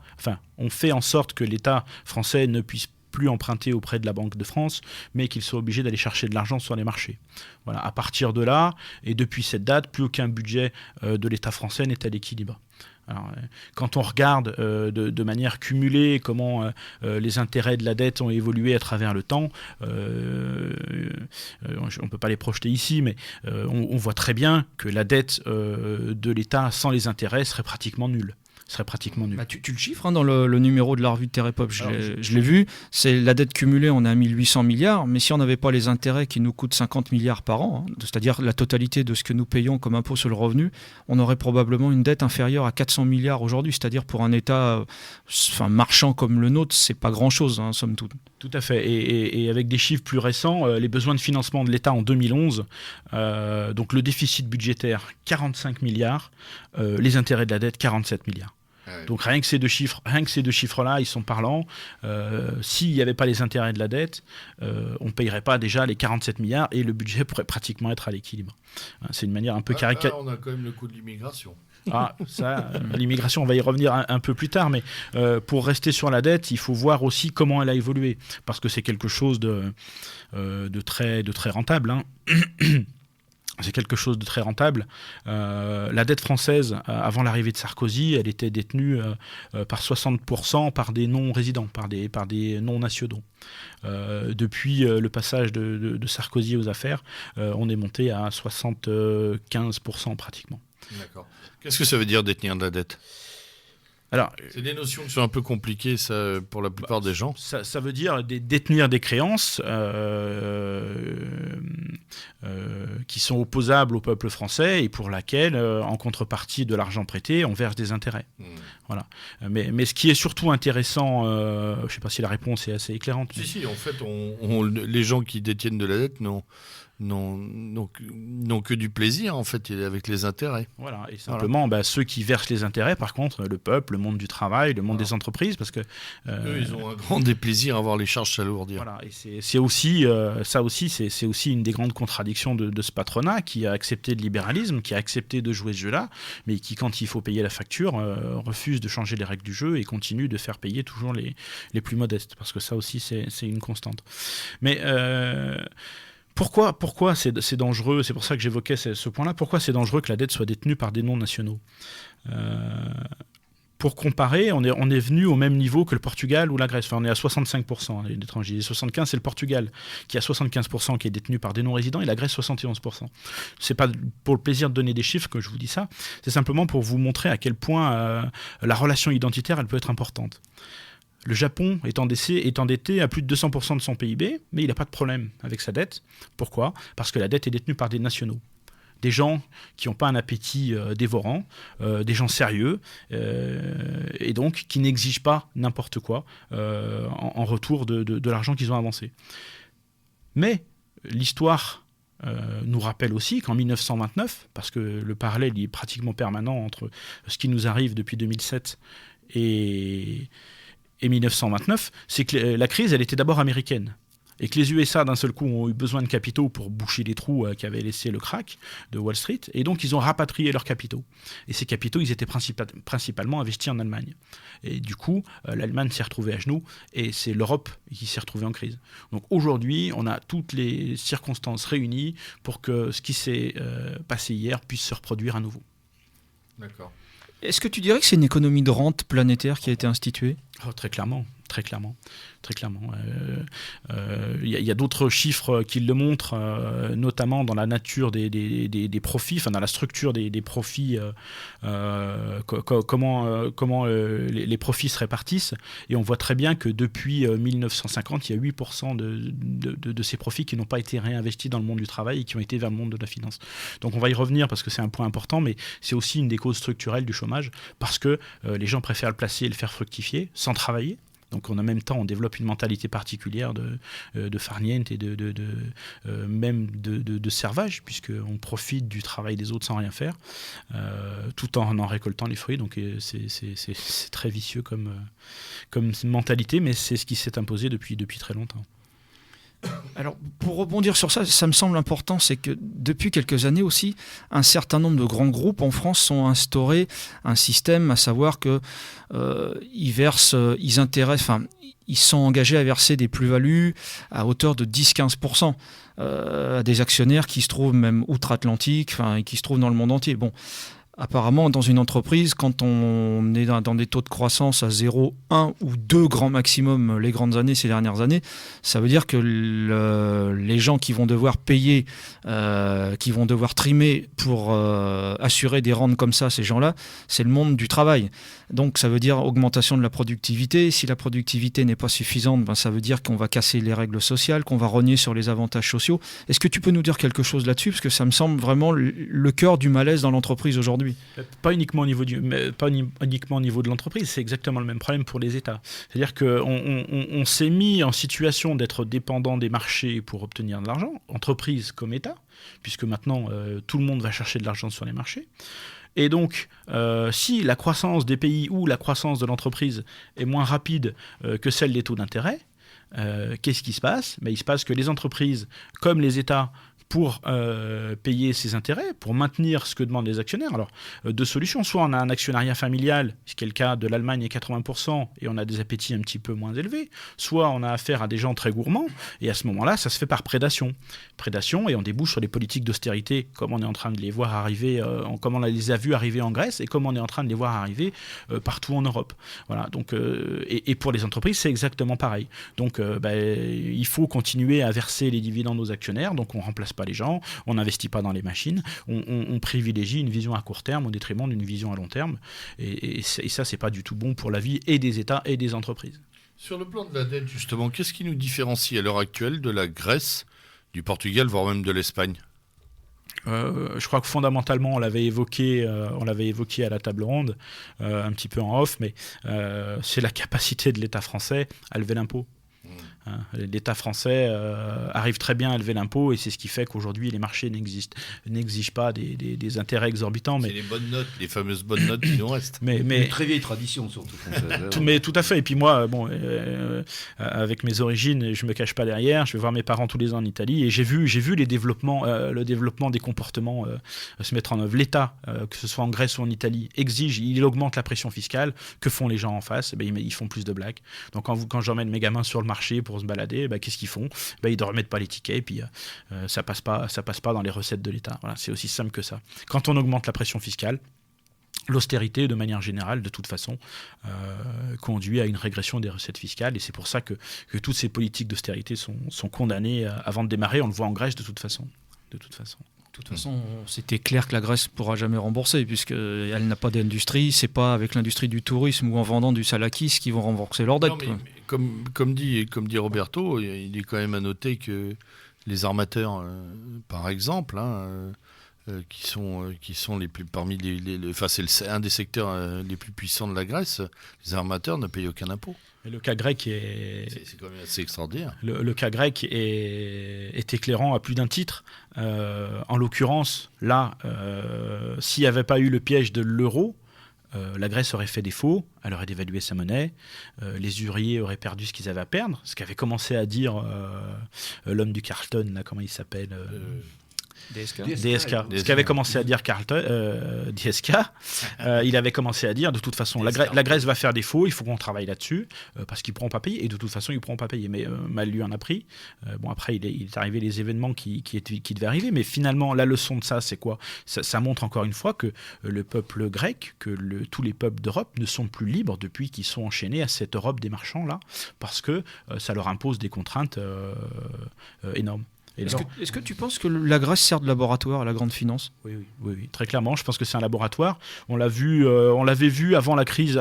ont fait en sorte que l'État français ne puisse plus emprunter auprès de la Banque de France, mais qu'il soit obligé d'aller chercher de l'argent sur les marchés. Voilà. À partir de là, et depuis cette date, plus aucun budget de l'État français n'est à l'équilibre. Alors, quand on regarde de manière cumulée comment les intérêts de la dette ont évolué à travers le temps, on ne peut pas les projeter ici, mais on voit très bien que la dette de l'État sans les intérêts serait pratiquement nulle. Bah, tu le chiffres dans le numéro de la revue de Terre et Peuple, je l'ai vu, c'est la dette cumulée, on est à 1800 milliards, mais si on n'avait pas les intérêts qui nous coûtent 50 milliards par an, c'est-à-dire la totalité de ce que nous payons comme impôt sur le revenu, on aurait probablement une dette inférieure à 400 milliards aujourd'hui, c'est-à-dire pour un État marchand comme le nôtre, c'est pas grand-chose, somme toute. Tout à fait, et avec des chiffres plus récents, les besoins de financement de l'État en 2011, donc le déficit budgétaire 45 milliards, les intérêts de la dette 47 milliards. Donc rien que ces deux chiffres-là, ils sont parlants. S'il n'y avait pas les intérêts de la dette, on ne payerait pas déjà les 47 milliards et le budget pourrait pratiquement être à l'équilibre. C'est une manière un peu caricaturale. On a quand même le coût de l'immigration. L'immigration, on va y revenir un peu plus tard, mais pour rester sur la dette, il faut voir aussi comment elle a évolué, parce que c'est quelque chose de très rentable. Hein. C'est quelque chose de très rentable. La dette française, avant l'arrivée de Sarkozy, elle était détenue par 60% par des non-résidents, par des non-nationaux. Depuis le passage de Sarkozy aux affaires, on est monté à 75% pratiquement. D'accord. Qu'est-ce que ça veut dire détenir de la dette ? Alors, c'est des notions qui sont un peu compliquées ça, pour la plupart des gens. Ça veut dire détenir des créances qui sont opposables au peuple français et pour laquelle, en contrepartie de l'argent prêté, on verse des intérêts. Voilà. Mais ce qui est surtout intéressant, je ne sais pas si la réponse est assez éclairante. Si, en fait, les gens qui détiennent de la dette n'ont que du plaisir, en fait, avec les intérêts. Voilà, et simplement, ceux qui versent les intérêts, par contre, le peuple, le monde du travail, le monde des entreprises, parce que... Eux, ils ont un grand déplaisir à voir les charges s'alourdir. Voilà, et c'est aussi une des grandes contradictions de ce patronat qui a accepté le libéralisme, qui a accepté de jouer ce jeu-là, mais qui, quand il faut payer la facture, refuse de changer les règles du jeu et continue de faire payer toujours les plus modestes, parce que ça aussi, c'est une constante. Mais... Pourquoi c'est dangereux? C'est pour ça que j'évoquais ce point-là. Pourquoi c'est dangereux que la dette soit détenue par des non-nationaux? Pour comparer, on est venu au même niveau que le Portugal ou la Grèce. Enfin, on est à 65% d'étrangers. 75%, c'est le Portugal qui a 75% qui est détenu par des non-résidents et la Grèce 71%. C'est pas pour le plaisir de donner des chiffres que je vous dis ça. C'est simplement pour vous montrer à quel point la relation identitaire, elle peut être importante. Le Japon est endetté à plus de 200% de son PIB, mais il n'a pas de problème avec sa dette. Pourquoi ? Parce que la dette est détenue par des nationaux. Des gens qui n'ont pas un appétit dévorant, des gens sérieux, et donc qui n'exigent pas n'importe quoi en retour de l'argent qu'ils ont avancé. Mais l'histoire nous rappelle aussi qu'en 1929, parce que le parallèle est pratiquement permanent entre ce qui nous arrive depuis 2007 et 1929, c'est que la crise, elle était d'abord américaine. Et que les USA, d'un seul coup, ont eu besoin de capitaux pour boucher les trous qu'avait laissé le krach de Wall Street. Et donc, ils ont rapatrié leurs capitaux. Et ces capitaux, ils étaient principalement investis en Allemagne. Et du coup, l'Allemagne s'est retrouvée à genoux et c'est l'Europe qui s'est retrouvée en crise. Donc aujourd'hui, on a toutes les circonstances réunies pour que ce qui s'est passé hier puisse se reproduire à nouveau. D'accord. Est-ce que tu dirais que c'est une économie de rente planétaire qui a été instituée ? Très clairement. Il y a d'autres chiffres qui le montrent, notamment dans la nature des profits, enfin dans la structure des profits, comment les profits se répartissent. Et on voit très bien que depuis 1950, il y a 8% de ces profits qui n'ont pas été réinvestis dans le monde du travail et qui ont été vers le monde de la finance. Donc on va y revenir parce que c'est un point important, mais c'est aussi une des causes structurelles du chômage, parce que les gens préfèrent le placer et le faire fructifier sans travailler. Donc en même temps, on développe une mentalité particulière de farniente et même de servage, puisqu'on profite du travail des autres sans rien faire, tout en récoltant les fruits. Donc c'est très vicieux comme mentalité, mais c'est ce qui s'est imposé depuis très longtemps. Alors, pour rebondir sur ça, ça me semble important, c'est que depuis quelques années aussi, un certain nombre de grands groupes en France ont instauré un système, à savoir que ils sont engagés à verser des plus-values à hauteur de 10-15% à des actionnaires qui se trouvent même outre-Atlantique, et qui se trouvent dans le monde entier. Bon. Apparemment, dans une entreprise, quand on est dans des taux de croissance à 0, 1 ou 2 grands maximum les grandes années, ces dernières années, ça veut dire que les gens qui vont devoir payer, qui vont devoir trimer pour assurer des rentes comme ça, ces gens-là, c'est le monde du travail. Donc ça veut dire augmentation de la productivité. Si la productivité n'est pas suffisante, ça veut dire qu'on va casser les règles sociales, qu'on va rogner sur les avantages sociaux. Est-ce que tu peux nous dire quelque chose là-dessus ? Parce que ça me semble vraiment le cœur du malaise dans l'entreprise aujourd'hui. Pas uniquement au niveau de l'entreprise, c'est exactement le même problème pour les États. C'est-à-dire qu'on s'est mis en situation d'être dépendant des marchés pour obtenir de l'argent, entreprise comme État, puisque maintenant tout le monde va chercher de l'argent sur les marchés. Et donc, si la croissance des pays ou la croissance de l'entreprise est moins rapide que celle des taux d'intérêt, qu'est-ce qui se passe ? Il se passe que les entreprises, comme les États, pour payer ses intérêts, pour maintenir ce que demandent les actionnaires. Alors, deux solutions. Soit on a un actionnariat familial, ce qui est le cas de l'Allemagne à 80%, et on a des appétits un petit peu moins élevés. Soit on a affaire à des gens très gourmands, et à ce moment-là, ça se fait par prédation. Prédation, et on débouche sur les politiques d'austérité, comme on est en train de les voir arriver, comme on les a vus arriver en Grèce, et comme on est en train de les voir arriver partout en Europe. Voilà, donc, et pour les entreprises, c'est exactement pareil. Donc, il faut continuer à verser les dividendes aux actionnaires, donc on remplace pas les gens, on n'investit pas dans les machines, on privilégie une vision à court terme au détriment d'une vision à long terme, et ça c'est pas du tout bon pour la vie et des États et des entreprises. Sur le plan de la dette justement, qu'est-ce qui nous différencie à l'heure actuelle de la Grèce, du Portugal, voire même de l'Espagne ? Je crois que fondamentalement on l'avait évoqué à la table ronde, un petit peu en off, mais c'est la capacité de l'État français à lever l'impôt. L'État français arrive très bien à lever l'impôt, et c'est ce qui fait qu'aujourd'hui les marchés n'exigent pas des intérêts exorbitants. C'est les bonnes notes, les fameuses bonnes notes qui nous restent. Mais une très vieille tradition surtout française. Mais tout à fait. Et puis moi, avec mes origines, je me cache pas derrière. Je vais voir mes parents tous les ans en Italie, et j'ai vu le développement des comportements se mettre en œuvre. L'État, que ce soit en Grèce ou en Italie, il augmente la pression fiscale. Que font les gens en face ? Ils font plus de blagues. Donc quand j'emmène mes gamins sur le marché pour se balader, qu'est-ce qu'ils font ? Ils ne remettent pas les tickets, et puis ça passe pas dans les recettes de l'État. Voilà, c'est aussi simple que ça. Quand on augmente la pression fiscale, l'austérité, de manière générale, de toute façon, conduit à une régression des recettes fiscales, et c'est pour ça que toutes ces politiques d'austérité sont condamnées avant de démarrer. On le voit en Grèce de toute façon. De toute façon, c'était clair que la Grèce ne pourra jamais rembourser, puisqu'elle n'a pas d'industrie. C'est pas avec l'industrie du tourisme ou en vendant du salakis qu'ils vont rembourser leur dette. Non, mais comme dit Roberto, il est quand même à noter que les armateurs, par exemple, qui sont les plus parmi c'est un des secteurs les plus puissants de la Grèce, les armateurs ne payent aucun impôt. Et le cas grec c'est quand même assez extraordinaire. Le cas grec est éclairant à plus d'un titre. En l'occurrence, là, s'il n'y avait pas eu le piège de l'euro, la Grèce aurait fait défaut, elle aurait dévalué sa monnaie, les usuriers auraient perdu ce qu'ils avaient à perdre, ce qu'avait commencé à dire l'homme du Carlton, là, comment il s'appelle DSK. Ce qu'avait commencé à dire DSK, il avait commencé à dire de toute façon la Grèce va faire défaut, il faut qu'on travaille là-dessus parce qu'ils ne pourront pas payer et de toute façon ils ne pourront pas payer. Mais mal lui en a pris. Bon après il est arrivé les événements qui devaient arriver, mais finalement la leçon de ça c'est quoi ? Ça montre encore une fois que le peuple grec, que tous les peuples d'Europe ne sont plus libres depuis qu'ils sont enchaînés à cette Europe des marchands là, parce que ça leur impose des contraintes énormes. Est-ce que tu penses que la Grèce sert de laboratoire à la grande finance ? Oui, très clairement. Je pense que c'est un laboratoire. On l'avait vu avant la crise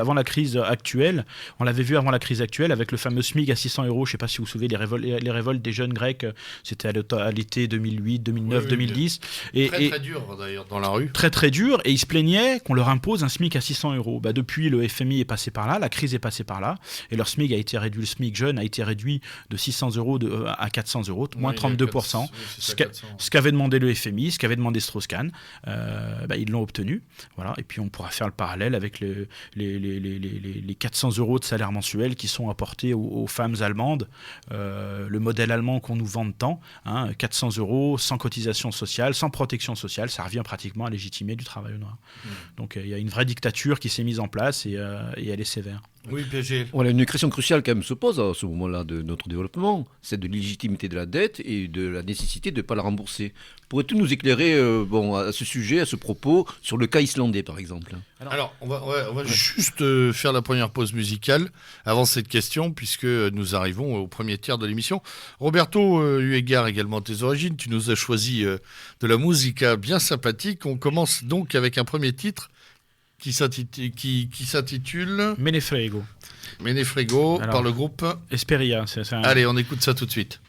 actuelle. On l'avait vu avant la crise actuelle avec le fameux SMIC à 600 €. Je ne sais pas si vous vous souvenez les révoltes des jeunes Grecs. C'était à l'été 2008, 2009, 2010. Très dur d'ailleurs dans la rue. Très très dur. Et ils se plaignaient qu'on leur impose un SMIC à 600 €. Depuis, le FMI est passé par là, la crise est passée par là, et leur SMIC a été réduit. Le SMIC jeune a été réduit de 600 € à 400 €, moins 32%. Ce qu'avait demandé le FMI, ce qu'avait demandé Strauss-Kahn, ils l'ont obtenu. Voilà. Et puis on pourra faire le parallèle avec les 400 € de salaire mensuel qui sont apportés aux femmes allemandes. Le modèle allemand qu'on nous vend tant, 400 € sans cotisation sociale, sans protection sociale, ça revient pratiquement à légitimer du travail au noir. Donc il y a une vraie dictature qui s'est mise en place et elle est sévère. Oui, PG. Voilà, une question cruciale quand même se pose à ce moment-là de notre développement, c'est de l'illégitimité de la dette et de la nécessité de ne pas la rembourser. Pourrais-tu nous éclairer à ce sujet, à ce propos, sur le cas islandais par exemple ? Alors, on va juste faire la première pause musicale avant cette question, puisque nous arrivons au premier tiers de l'émission. Roberto, eu égard également à tes origines, tu nous as choisi de la musica bien sympathique. On commence donc avec un premier titre qui s'intitule Menefrego. Menefrego par le groupe Esperia. Allez, on écoute ça tout de suite.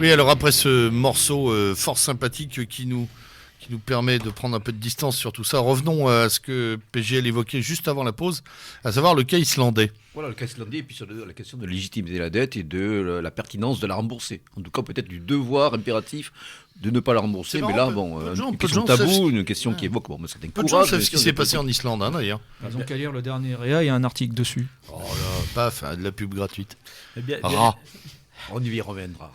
Oui, alors après ce morceau fort sympathique qui nous permet de prendre un peu de distance sur tout ça, revenons à ce que PGL évoquait juste avant la pause, à savoir le cas islandais. Voilà, le cas islandais, et puis sur la question de légitimité de la dette et de la pertinence de la rembourser. En tout cas, peut-être du devoir impératif de ne pas la rembourser. Mais là, une question taboue, une question qui évoque un certain courage. Peu de gens savent ce qui s'est passé en Islande, d'ailleurs. Ils ont qu'à lire le dernier REA, il y a un article dessus. Oh là, paf, de la pub gratuite. On y reviendra.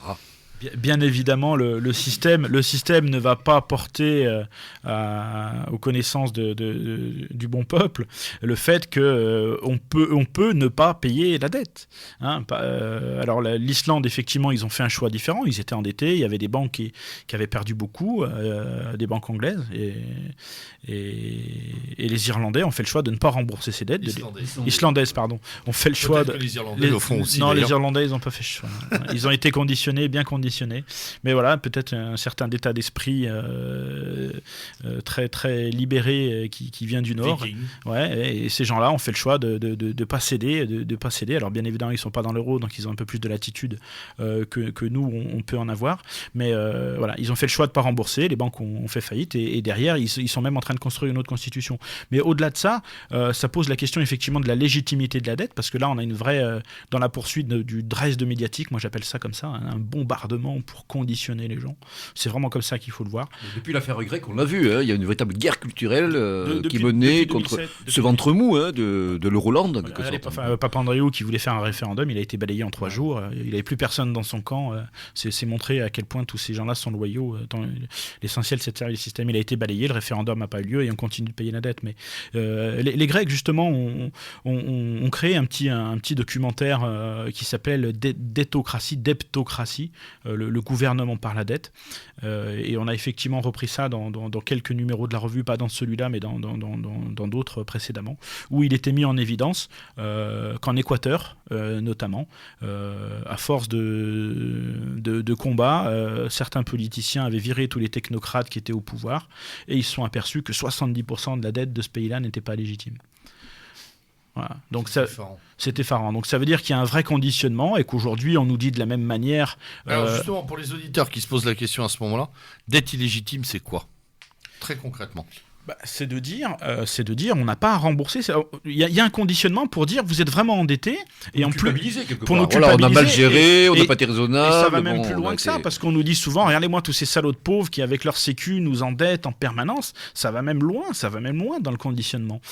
Bien évidemment, le système ne va pas porter aux connaissances du bon peuple le fait qu'on peut ne pas payer la dette. Alors l'Islande, effectivement, ils ont fait un choix différent. Ils étaient endettés. Il y avait des banques qui avaient perdu beaucoup, des banques anglaises. Et les Irlandais ont fait le choix de ne pas rembourser ces dettes. Islandaises, pardon. Ont fait le choix de... Les Irlandais le font aussi. Non, d'ailleurs. les Irlandais, ils n'ont pas fait ce choix. Ils ont été conditionnés, bien conditionnés. Mais voilà, peut-être un certain état d'esprit très, très libéré qui vient du Nord. Ouais, et ces gens-là ont fait le choix de pas céder, de pas céder. Alors bien évidemment, ils sont pas dans l'euro, donc ils ont un peu plus de latitude que nous, on peut en avoir. Mais voilà, ils ont fait le choix de pas rembourser. Les banques ont fait faillite et derrière, ils sont même en train de construire une autre constitution. Mais au-delà de ça, ça pose la question effectivement de la légitimité de la dette, parce que là, on a une vraie dans la poursuite du Dresde médiatique. Moi, j'appelle ça comme ça, un bombardement pour conditionner les gens. C'est vraiment comme ça qu'il faut le voir. Depuis l'affaire grecque, on l'a vu, il y a une véritable guerre culturelle qui menait contre ce ventre mou de l'Euroland. Papandréou, qui voulait faire un référendum, il a été balayé en 3 jours. Il n'avait plus personne dans son camp. C'est montré à quel point tous ces gens-là sont loyaux. L'essentiel, c'est de servir le système. Il a été balayé, le référendum n'a pas eu lieu et on continue de payer la dette. Mais les Grecs, justement, ont créé un petit documentaire qui s'appelle Debtocratie, le gouvernement par la dette. Et on a effectivement repris ça dans quelques numéros de la revue, pas dans celui-là, mais dans d'autres précédemment, où il était mis en évidence qu'en Équateur, notamment, à force de combats, certains politiciens avaient viré tous les technocrates qui étaient au pouvoir, et ils se sont aperçus que 70% de la dette de ce pays-là n'était pas légitime. Voilà. Donc c'est effarant. Donc ça veut dire qu'il y a un vrai conditionnement et qu'aujourd'hui on nous dit de la même manière. Alors justement, pour les auditeurs qui se posent la question à ce moment-là, dette illégitime, c'est quoi ? Très concrètement. C'est de dire, on n'a pas à rembourser. Il y a un conditionnement pour dire vous êtes vraiment endetté et en plus pour nous culpabiliser. On a mal géré, on n'a pas été raisonnable. Et ça va même plus loin que ça, parce qu'on nous dit souvent, regardez-moi tous ces salauds de pauvres qui avec leur sécu nous endettent en permanence. Ça va même loin dans le conditionnement.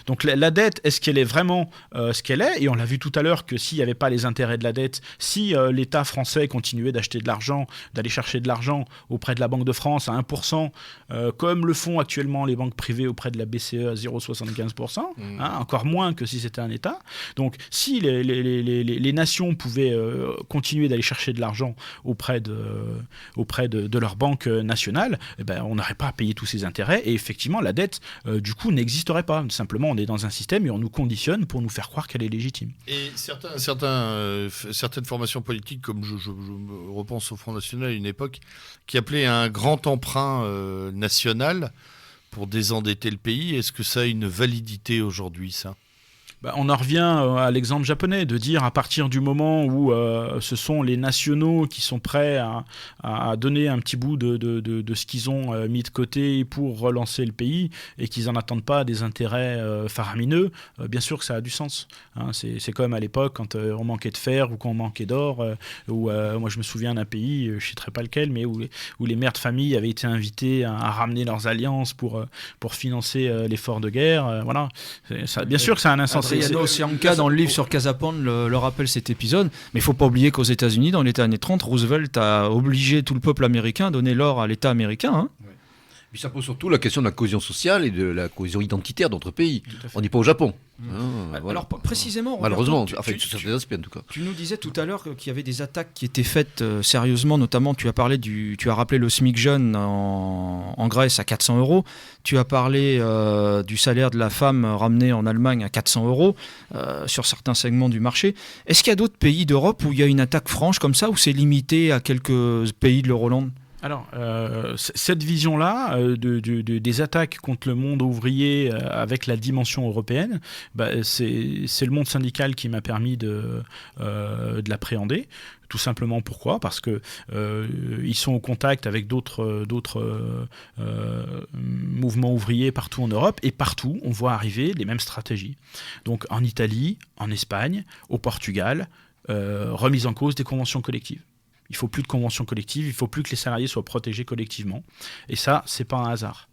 Donc la dette, est-ce qu'elle est vraiment ce qu'elle est ? Et on l'a vu tout à l'heure que s'il n'y avait pas les intérêts de la dette, si l'État français continuait d'acheter de l'argent, d'aller chercher de l'argent auprès de la Banque de France à 1%, comme le font actuellement les banques privées auprès de la BCE à 0,75%, encore moins que si c'était un État. Donc, si les nations pouvaient continuer d'aller chercher de l'argent auprès de leur banque nationale, on n'aurait pas à payer tous ces intérêts et effectivement, la dette, du coup, n'existerait pas. Simplement, on est dans un système et on nous conditionne pour nous faire croire qu'elle est légitime. Et certaines formations politiques, comme je repense au Front National à une époque, qui appelaient un grand emprunt national pour désendetter le pays. Est-ce que ça a une validité aujourd'hui, ça ? On en revient à l'exemple japonais, de dire à partir du moment où ce sont les nationaux qui sont prêts à donner un petit bout de ce qu'ils ont mis de côté pour relancer le pays et qu'ils n'en attendent pas des intérêts faramineux, bien sûr que ça a du sens. C'est comme à l'époque quand on manquait de fer ou qu'on manquait d'or, où moi je me souviens d'un pays, je ne citerai pas lequel, mais où les mères de famille avaient été invitées à ramener leurs alliances pour financer l'effort de guerre. Voilà. Bien sûr que ça a un sens. Adriano Cianca, dans le livre sur Casapande, le rappelle cet épisode. Mais il ne faut pas oublier qu'aux États-Unis, dans les années 30, Roosevelt a obligé tout le peuple américain à donner l'or à l'État américain. Puis ça pose surtout la question de la cohésion sociale et de la cohésion identitaire d'entre pays. On n'est pas au Japon. Voilà. Alors précisément, malheureusement, sur certains aspects en tout cas. Tu nous disais tout à l'heure qu'il y avait des attaques qui étaient faites sérieusement, notamment tu as rappelé le SMIC jeune en Grèce à 400 €. Tu as parlé du salaire de la femme ramené en Allemagne à 400 € sur certains segments du marché. Est-ce qu'il y a d'autres pays d'Europe où il y a une attaque franche comme ça, ou c'est limité à quelques pays de l'Euroland ? Alors, cette vision-là des attaques contre le monde ouvrier avec la dimension européenne, c'est le monde syndical qui m'a permis de l'appréhender. Tout simplement pourquoi ? Parce que ils sont au contact avec d'autres mouvements ouvriers partout en Europe, et partout on voit arriver les mêmes stratégies. Donc en Italie, en Espagne, au Portugal, remise en cause des conventions collectives. Il ne faut plus de conventions collectives, il ne faut plus que les salariés soient protégés collectivement. Et ça, ce n'est pas un hasard.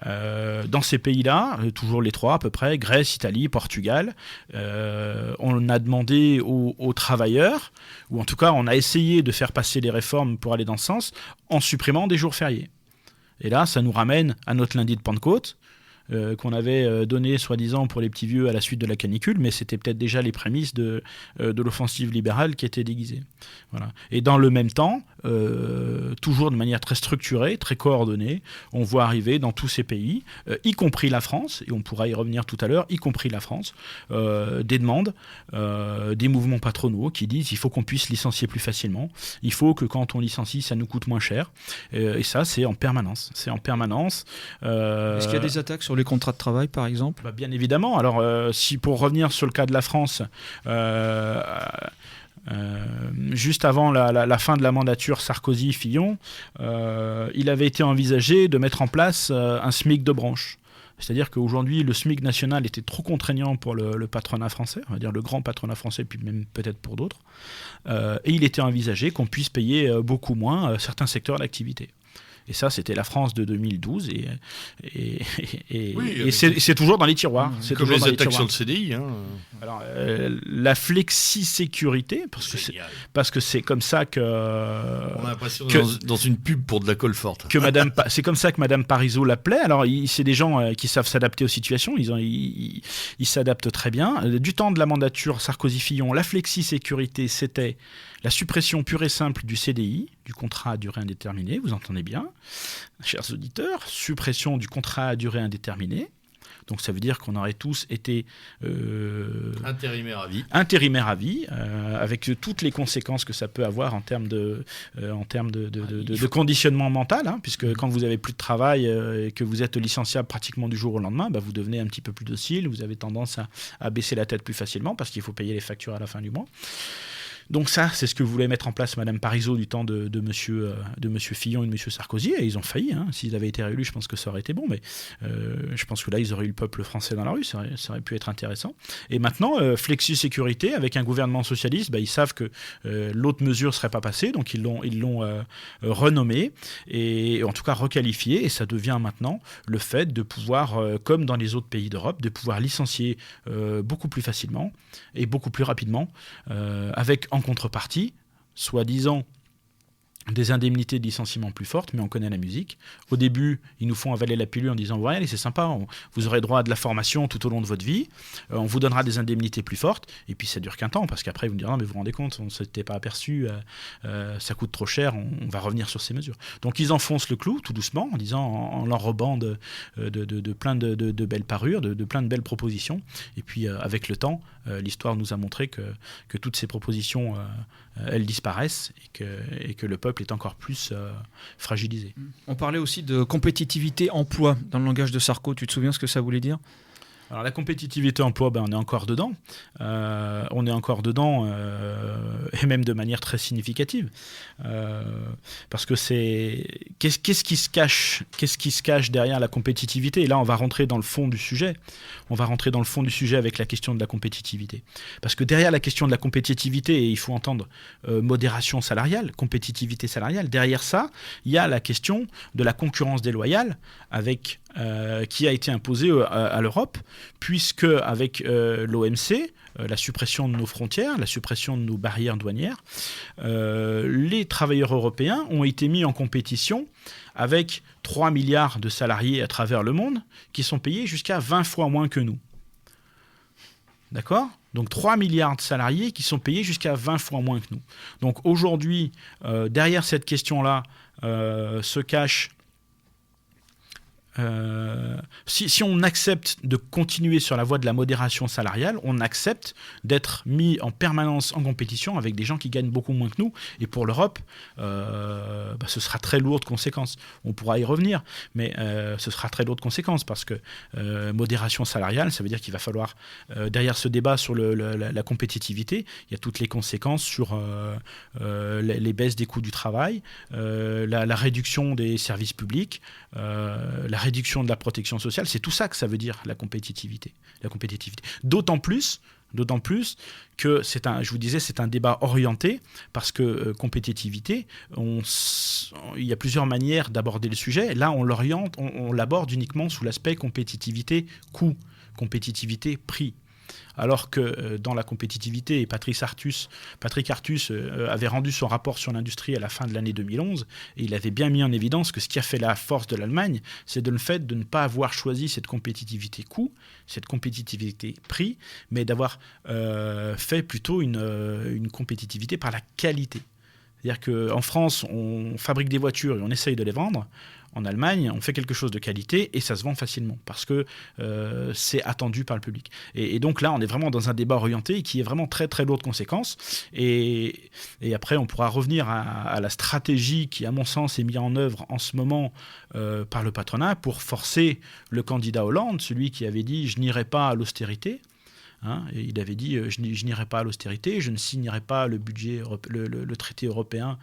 Dans ces pays-là, toujours les 3 à peu près, Grèce, Italie, Portugal, on a demandé aux travailleurs, ou en tout cas on a essayé de faire passer les réformes pour aller dans ce sens, en supprimant des jours fériés. Et là, ça nous ramène à notre lundi de Pentecôte, qu'on avait donné soi-disant pour les petits vieux à la suite de la canicule, mais c'était peut-être déjà les prémices de l'offensive libérale qui était déguisée. Voilà. Et dans le même temps, toujours de manière très structurée, très coordonnée, on voit arriver dans tous ces pays, y compris la France, et on pourra y revenir tout à l'heure, y compris la France, des demandes, des mouvements patronaux qui disent qu'il faut qu'on puisse licencier plus facilement, il faut que quand on licencie, ça nous coûte moins cher, et ça, c'est en permanence. Est-ce qu'il y a des attaques sur les contrats de travail, par exemple ? Bien évidemment. Alors, si pour revenir sur le cas de la France, juste avant la fin de la mandature Sarkozy-Fillon, il avait été envisagé de mettre en place un SMIC de branche. C'est-à-dire qu'aujourd'hui, le SMIC national était trop contraignant pour le patronat français, on va dire le grand patronat français, puis même peut-être pour d'autres. Et il était envisagé qu'on puisse payer beaucoup moins certains secteurs d'activité. Et ça, c'était la France de 2012, et c'est toujours dans les tiroirs. C'est comme toujours les attaques sur le CDI. Hein. Alors, la flexi-sécurité, parce que c'est comme ça que... On a l'impression dans une pub pour de la colle forte. C'est comme ça que Madame Parizeau l'appelait. Alors, c'est des gens qui savent s'adapter aux situations, ils s'adaptent très bien. Du temps de la mandature Sarkozy-Fillon, la flexi-sécurité, c'était la suppression pure et simple du CDI, du contrat à durée indéterminée, vous entendez bien, chers auditeurs, suppression du contrat à durée indéterminée. Donc ça veut dire qu'on aurait tous été intérimaires à vie, avec toutes les conséquences que ça peut avoir en termes de conditionnement mental, hein, puisque quand vous avez plus de travail et que vous êtes licenciable pratiquement du jour au lendemain, vous devenez un petit peu plus docile, vous avez tendance à baisser la tête plus facilement parce qu'il faut payer les factures à la fin du mois. Donc ça, c'est ce que voulait mettre en place Madame Parizeau du temps de monsieur Fillon et de monsieur Sarkozy, et ils ont failli. Hein. S'ils avaient été réélus, je pense que ça aurait été bon, mais je pense que là, ils auraient eu le peuple français dans la rue, ça aurait pu être intéressant. Et maintenant, flexi-sécurité, avec un gouvernement socialiste, ils savent que l'autre mesure ne serait pas passée, donc ils l'ont renommée, et en tout cas requalifiée, et ça devient maintenant le fait de pouvoir, comme dans les autres pays d'Europe, de pouvoir licencier beaucoup plus facilement et beaucoup plus rapidement, avec en contrepartie, soi-disant, des indemnités de licenciement plus fortes, mais on connaît la musique. Au début, ils nous font avaler la pilule en disant « Ouais, allez, c'est sympa, vous aurez droit à de la formation tout au long de votre vie, on vous donnera des indemnités plus fortes, et puis ça dure qu'un temps, parce qu'après, vous me direz « Non, mais vous vous rendez compte, on ne s'était pas aperçu, ça coûte trop cher, on va revenir sur ces mesures. » Donc ils enfoncent le clou, tout doucement, en disant, en l'enrobant de plein de belles parures, de plein de belles propositions, et puis avec le temps, l'histoire nous a montré que toutes ces propositions, elles disparaissent, et que le peuple est encore plus fragilisé. On parlait aussi de compétitivité emploi dans le langage de Sarko. Tu te souviens ce que ça voulait dire ? Alors la compétitivité emploi, on est encore dedans. Et même de manière très significative. Parce que qu'est-ce qui se cache derrière la compétitivité ? Et là, on va rentrer dans le fond du sujet. Avec la question de la compétitivité. Parce que derrière la question de la compétitivité, et il faut entendre modération salariale, compétitivité salariale, derrière ça, il y a la question de la concurrence déloyale qui a été imposée à l'Europe, puisque avec l'OMC, la suppression de nos frontières, la suppression de nos barrières douanières, les travailleurs européens ont été mis en compétition avec 3 milliards de salariés à travers le monde qui sont payés jusqu'à 20 fois moins que nous. D'accord ? Donc 3 milliards de salariés qui sont payés jusqu'à 20 fois moins que nous. Donc aujourd'hui, derrière cette question-là, se cache... Si on accepte de continuer sur la voie de la modération salariale, on accepte d'être mis en permanence en compétition avec des gens qui gagnent beaucoup moins que nous. Et pour l'Europe, ce sera très lourd de conséquences. On pourra y revenir, mais ce sera très lourd de conséquences parce que modération salariale, ça veut dire qu'il va falloir, derrière ce débat sur la compétitivité, il y a toutes les conséquences sur les baisses des coûts du travail, la réduction des services publics, la réduction de la protection sociale. C'est tout ça que ça veut dire la compétitivité. D'autant plus D'autant plus que je vous disais, c'est un débat orienté, parce que compétitivité, il y a plusieurs manières d'aborder le sujet. Là, on l'oriente, on l'aborde uniquement sous l'aspect compétitivité coût, compétitivité prix. Alors que dans la compétitivité, et Patrick Artus avait rendu son rapport sur l'industrie à la fin de l'année 2011, et il avait bien mis en évidence que ce qui a fait la force de l'Allemagne, c'est le fait de ne pas avoir choisi cette compétitivité coût, cette compétitivité prix, mais d'avoir fait plutôt une compétitivité par la qualité. C'est-à-dire qu'en France, on fabrique des voitures et on essaye de les vendre. En Allemagne, on fait quelque chose de qualité et ça se vend facilement parce que c'est attendu par le public. Et donc là, on est vraiment dans un débat orienté qui est vraiment très très lourd de conséquences. Et après, on pourra revenir à la stratégie qui, à mon sens, est mise en œuvre en ce moment par le patronat pour forcer le candidat Hollande, celui qui avait dit « je n'irai pas à l'austérité ». Et il avait dit je n'irai pas à l'austérité, je ne signerai pas le traité européen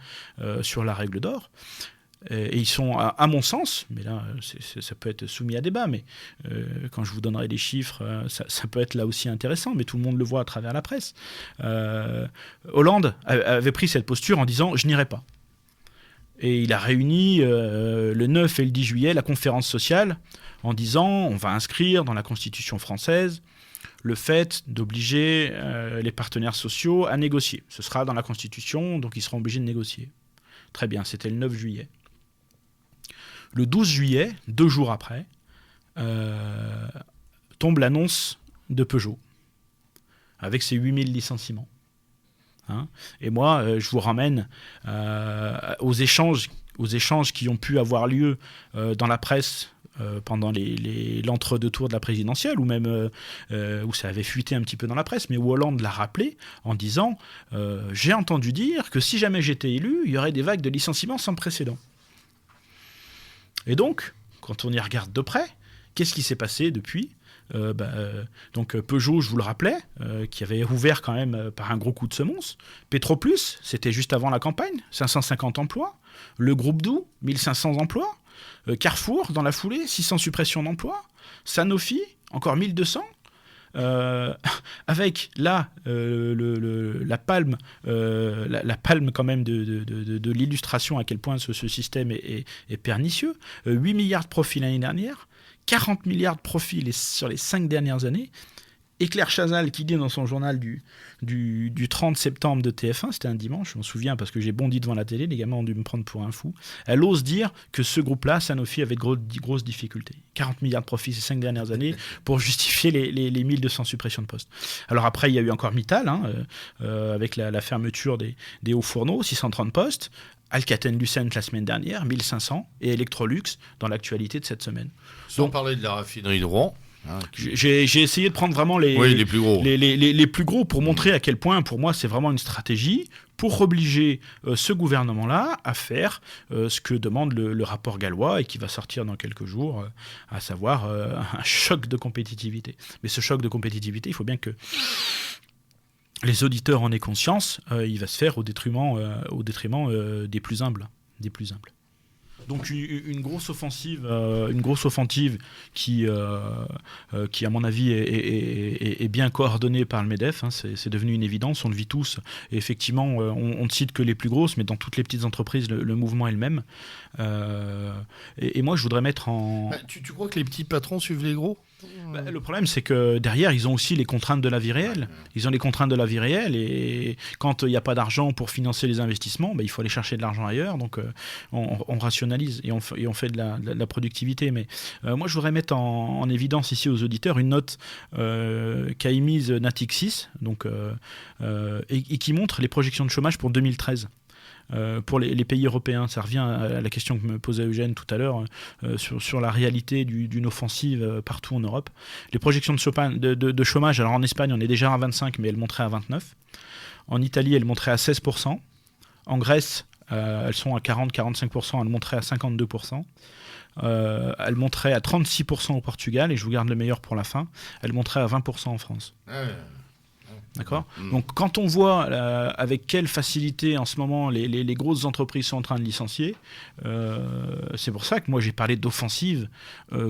sur la règle d'or. Et ils sont, à mon sens, mais là ça peut être soumis à débat, mais quand je vous donnerai les chiffres, ça peut être là aussi intéressant, mais tout le monde le voit à travers la presse. Hollande avait pris cette posture en disant je n'irai pas. Et il a réuni le 9 et le 10 juillet la conférence sociale en disant on va inscrire dans la Constitution française le fait d'obliger les partenaires sociaux à négocier. Ce sera dans la Constitution, donc ils seront obligés de négocier. Très bien, c'était le 9 juillet. Le 12 juillet, 2 jours après, tombe l'annonce de Peugeot, avec ses 8000 licenciements. Et moi, je vous ramène aux échanges qui ont pu avoir lieu dans la presse pendant l'entre-deux tours de la présidentielle, ou même où ça avait fuité un petit peu dans la presse, mais où Hollande l'a rappelé en disant « J'ai entendu dire que si jamais j'étais élu, il y aurait des vagues de licenciements sans précédent. » Et donc, quand on y regarde de près, qu'est-ce qui s'est passé depuis ? Donc Peugeot, je vous le rappelais, qui avait ouvert quand même par un gros coup de semonce. Petroplus, c'était juste avant la campagne, 550 emplois. Le groupe Doux, 1500 emplois. Carrefour, dans la foulée, 600 suppressions d'emplois. Sanofi, encore 1200. Avec là la palme quand même de l'illustration à quel point ce système est pernicieux. 8 milliards de profits l'année dernière, 40 milliards de profits sur les 5 dernières années. Et Claire Chazal qui dit dans son journal du 30 septembre de TF1, c'était un dimanche, je m'en souviens parce que j'ai bondi devant la télé, les gamins ont dû me prendre pour un fou, elle ose dire que ce groupe-là, Sanofi, avait de grosses difficultés. 40 milliards de profits ces 5 dernières années pour justifier les 1200 suppressions de postes. Alors après, il y a eu encore Mittal, avec la fermeture des hauts fourneaux, 630 postes, Alcatel-Lucent la semaine dernière, 1500, et Electrolux dans l'actualité de cette semaine. Sans parler de la raffinerie de Rouen. J'ai essayé de prendre vraiment les plus gros. Les plus gros pour montrer à quel point, pour moi, c'est vraiment une stratégie pour obliger ce gouvernement-là à faire ce que demande le rapport gallois et qui va sortir dans quelques jours, à savoir un choc de compétitivité. Mais ce choc de compétitivité, il faut bien que les auditeurs en aient conscience, il va se faire au détriment des plus humbles. Donc une grosse offensive qui à mon avis est bien coordonnée par le MEDEF. C'est devenu une évidence, on le vit tous. Et effectivement, on ne cite que les plus grosses, mais dans toutes les petites entreprises, le mouvement est le même. Et moi, je voudrais mettre en... Tu crois que les petits patrons suivent les gros ? Le problème, c'est que derrière, ils ont aussi les contraintes de la vie réelle. Ils ont les contraintes de la vie réelle et quand il n'y a pas d'argent pour financer les investissements, il faut aller chercher de l'argent ailleurs. Donc, on rationalise et on fait de la productivité. Mais moi, je voudrais mettre en évidence ici aux auditeurs une note qu'a émise Natixis et qui montre les projections de chômage pour 2013. Pour les pays européens. Ça revient à la question que me posait Eugène tout à l'heure sur la réalité d'une offensive partout en Europe. Les projections de chômage, alors en Espagne on est déjà à 25, mais elles montraient à 29. En Italie elles montraient à 16%. En Grèce elles sont à 40-45%, elles montraient à 52%. Elles montraient à 36% au Portugal, et je vous garde le meilleur pour la fin, elles montraient à 20% en France. D'accord. Donc quand on voit avec quelle facilité en ce moment les grosses entreprises sont en train de licencier, c'est pour ça que moi j'ai parlé d'offensive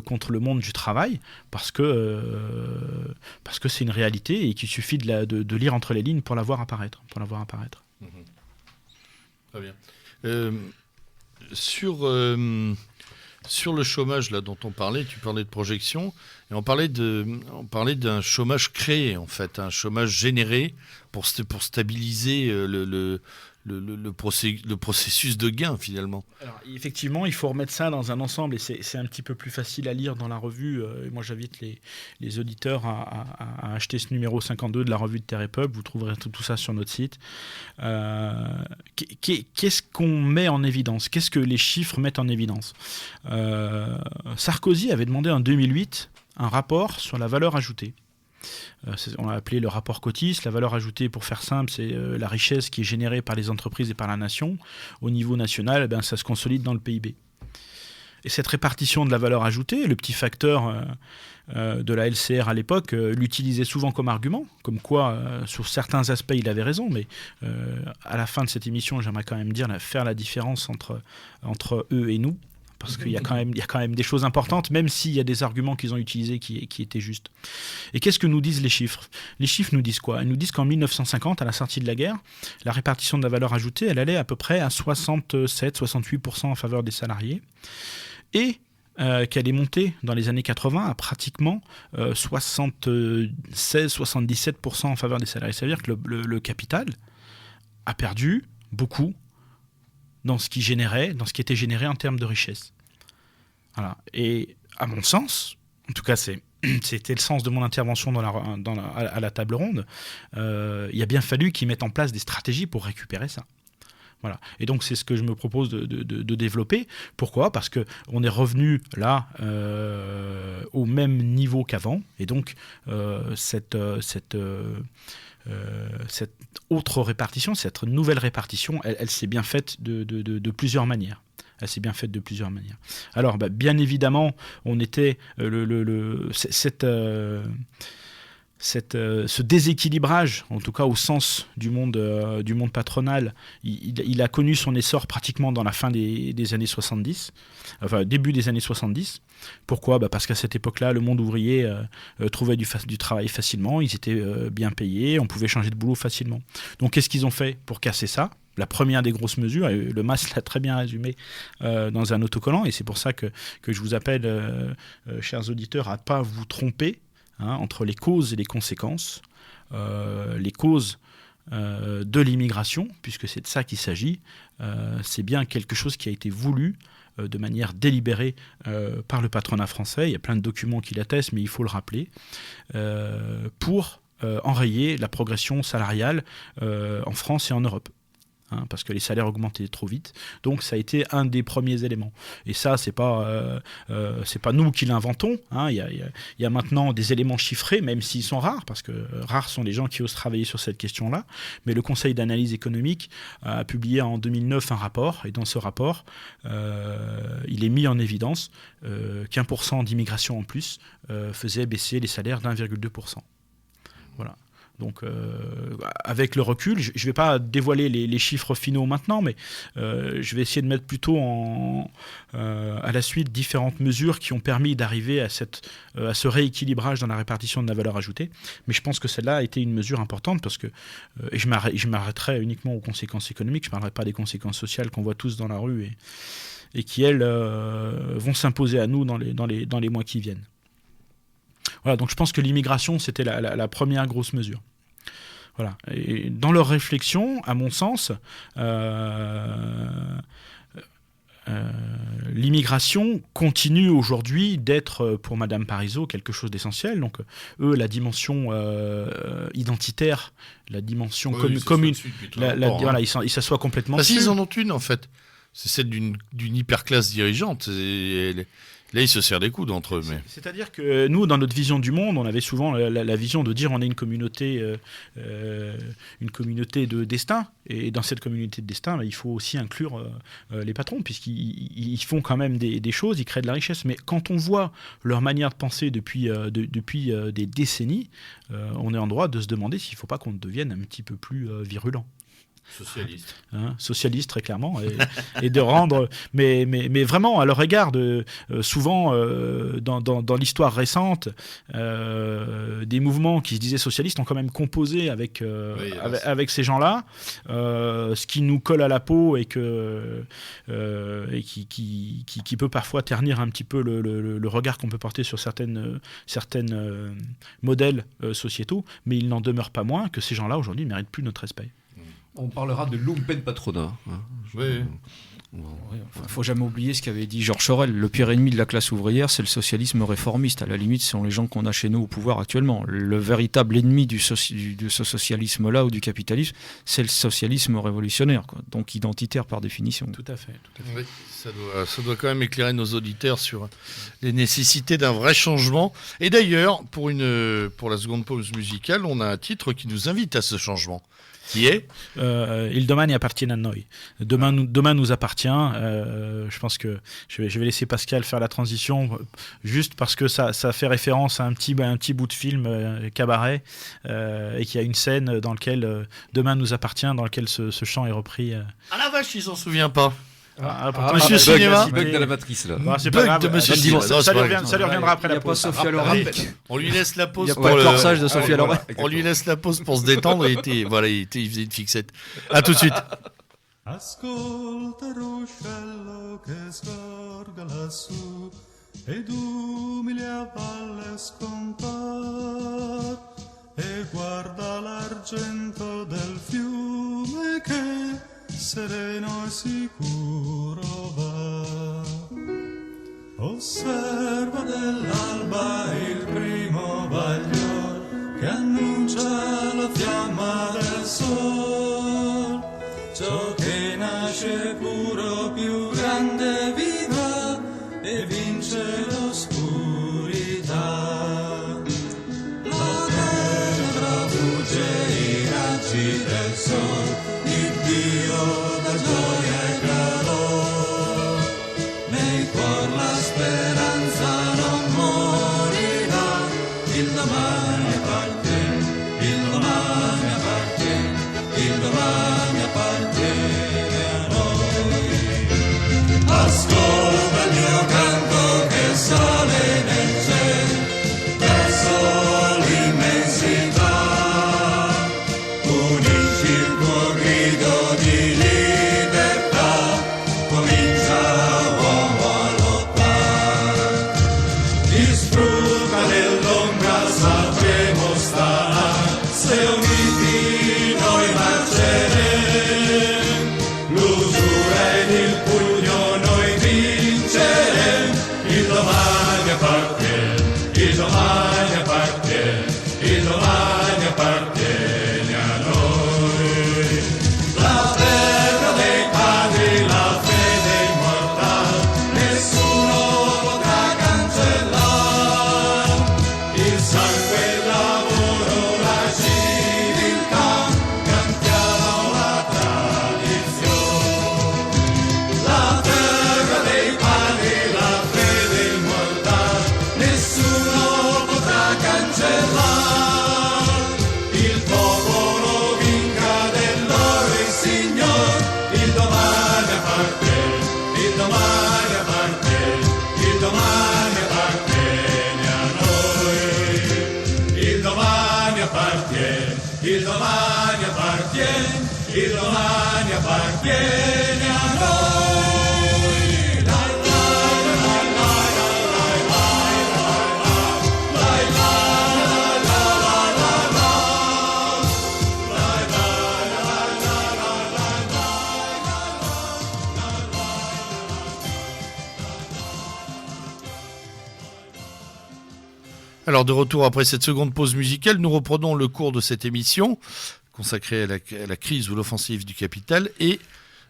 contre le monde du travail, parce que c'est une réalité et qu'il suffit de lire entre les lignes pour la voir apparaître. Très bien. Sur le chômage là dont on parlait, tu parlais de projection, et on parlait d'un chômage créé, en fait, un chômage généré pour stabiliser le processus de gain, finalement. Alors, effectivement, il faut remettre ça dans un ensemble, et c'est un petit peu plus facile à lire dans la revue. Et moi, j'invite les auditeurs à acheter ce numéro 52 de la revue de Terre et Peuple. Vous trouverez tout ça sur notre site. Qu'est-ce qu'on met en évidence? Qu'est-ce que les chiffres mettent en évidence? Sarkozy avait demandé en 2008 un rapport sur la valeur ajoutée. On l'a appelé le rapport Cotis. La valeur ajoutée, pour faire simple, c'est la richesse qui est générée par les entreprises et par la nation. Au niveau national, ça se consolide dans le PIB. Et cette répartition de la valeur ajoutée, le petit facteur de la LCR à l'époque, l'utilisait souvent comme argument, comme quoi, sur certains aspects, il avait raison, mais à la fin de cette émission, j'aimerais quand même faire la différence entre eux et nous. Parce qu'il y a quand même des choses importantes, même s'il y a des arguments qu'ils ont utilisés qui étaient justes. Et qu'est-ce que nous disent les chiffres? Les chiffres nous disent quoi? Ils nous disent qu'en 1950, à la sortie de la guerre, la répartition de la valeur ajoutée, elle allait à peu près à 67-68% en faveur des salariés, et qu'elle est montée dans les années 80 à pratiquement 76-77% en faveur des salariés. Ça veut dire que le capital a perdu beaucoup dans ce qui était généré en termes de richesse. Voilà. Et à mon sens, en tout cas c'était le sens de mon intervention à la table ronde, il a bien fallu qu'ils mettent en place des stratégies pour récupérer ça. Voilà. Et donc c'est ce que je me propose de développer. Pourquoi? Parce qu'on est revenu là au même niveau qu'avant, et donc cette autre répartition, cette nouvelle répartition, elle s'est bien faite de plusieurs manières. Alors, bien évidemment, on était ce déséquilibrage, en tout cas au sens du monde patronal, il a connu son essor pratiquement dans la fin des années 70, enfin début des années 70. Pourquoi? Parce qu'à cette époque-là, le monde ouvrier trouvait du travail facilement, ils étaient bien payés, on pouvait changer de boulot facilement. Donc qu'est-ce qu'ils ont fait pour casser ça? La première des grosses mesures, et le MAS l'a très bien résumé dans un autocollant, et c'est pour ça que je vous appelle, chers auditeurs, à ne pas vous tromper entre les causes et les conséquences. Les causes de l'immigration, puisque c'est de ça qu'il s'agit, c'est bien quelque chose qui a été voulu de manière délibérée par le patronat français. Il y a plein de documents qui l'attestent, mais il faut le rappeler, pour enrayer la progression salariale en France et en Europe. Parce que les salaires augmentaient trop vite. Donc ça a été un des premiers éléments. Et ça, c'est pas nous qui l'inventons. Il y a maintenant des éléments chiffrés, même s'ils sont rares, parce que rares sont les gens qui osent travailler sur cette question-là. Mais le Conseil d'analyse économique a publié en 2009 un rapport, et dans ce rapport, il est mis en évidence qu'1% d'immigration en plus faisait baisser les salaires d'1,2%. Voilà. Donc, avec le recul, je ne vais pas dévoiler les chiffres finaux maintenant, mais je vais essayer de mettre plutôt à la suite différentes mesures qui ont permis d'arriver à ce rééquilibrage dans la répartition de la valeur ajoutée. Mais je pense que celle-là a été une mesure importante parce que, et je m'arrêterai uniquement aux conséquences économiques, je ne parlerai pas des conséquences sociales qu'on voit tous dans la rue et qui, elles, vont s'imposer à nous dans les mois qui viennent. Voilà, donc je pense que l'immigration, c'était la première grosse mesure. Voilà. Et dans leur réflexion, à mon sens, l'immigration continue aujourd'hui d'être, pour Madame Parizeau, quelque chose d'essentiel. Donc, eux, la dimension identitaire, la dimension commune, voilà, ils s'assoient complètement Parce dessus. qu'ils en ont une, en fait. c'est celle d'une hyperclasse dirigeante. Là, ils se serrent des coudes entre eux. Mais... C'est-à-dire que nous, dans notre vision du monde, on avait souvent la vision de dire on est une communauté de destin. Et dans cette communauté de destin, il faut aussi inclure les patrons, puisqu'ils font quand même des choses, ils créent de la richesse. Mais quand on voit leur manière de penser depuis des décennies, on est en droit de se demander s'il ne faut pas qu'on devienne un petit peu plus virulent. Socialiste. Socialiste, très clairement, et de rendre... Mais vraiment, à leur égard, souvent, dans l'histoire récente, des mouvements qui se disaient socialistes ont quand même composé avec ces gens-là, ce qui nous colle à la peau et qui peut parfois ternir un petit peu le regard qu'on peut porter sur certaines modèles sociétaux, mais il n'en demeure pas moins que ces gens-là, aujourd'hui, ne méritent plus notre respect. On parlera de lumpen patronat. Oui. Il ne faut jamais oublier ce qu'avait dit Georges Sorel. Le pire ennemi de la classe ouvrière, c'est le socialisme réformiste. À la limite, ce sont les gens qu'on a chez nous au pouvoir actuellement. Le véritable ennemi de ce socialisme-là ou du capitalisme, c'est le socialisme révolutionnaire, quoi. Donc identitaire par définition. Tout à fait. Oui, ça doit quand même éclairer nos auditeurs sur les nécessités d'un vrai changement. Et d'ailleurs, pour la seconde pause musicale, on a un titre qui nous invite à ce changement. Qui est Il domani appartiene a noi. Demain nous appartient. Je pense que je vais laisser Pascal faire la transition, juste parce que ça fait référence à un petit bout de film Cabaret, et qu'il y a une scène dans laquelle Demain nous appartient, dans laquelle ce chant est repris. Ah la vache, ils s'en souviennent pas. Monsieur Cinéma. Bug de la matrice là. C'est pas grave. de Monsieur ça, Cinéma. ça lui reviendra après Il n'y la a pas pause. Sophia Loren. On lui laisse la pause Il n'y a pour pas le corsage de Sophia Loren. On lui laisse la pause pour se détendre. Il faisait une fixette. À tout de suite. Ascolta ruscello che scorga lassù ed umili a valle scompar e guarda l'argento del fiume che sereno e sicuro va. Osserva dell'alba il primo baglior che annuncia la fiamma del sol. Ciò che nasce puro più grande viva e vince l'oscurità. La tenebra fugge i raggi del sol, il Dio da gioia e calor. Nel cuor la speranza non morirà, il domani appartiene, il domani appartiene, il domani appartiene a noi. Ascolta il mio canto che sale nel cielo verso l'immensità. Unisci il tuo grido di libertà, comincia uomo a lottare. Disfrutta nell'ombra sapremo stare, se uniti noi marceremo. L'usura ed il pugno noi vinceremo. Il domani appartiene, il domani appartiene, il domani appartiene a noi. La terra dei padri, la fede immortale, nessuno potrà cancellare. Il sangue, il lavoro, la civiltà, cantiamo la tradizione. La terra dei padri, la fede immortale, nessuno potrà cancellare. Il popolo vinca dell'oro il Signore, il domani appartiene, il domani appartiene, il domani appartiene a noi. Il domani appartiene, il domani appartiene, il domani appartiene a noi. La la la la la la la la la la la la. Alors de retour après cette seconde pause musicale, nous reprenons le cours de cette émission consacrée à la crise ou l'offensive du capital et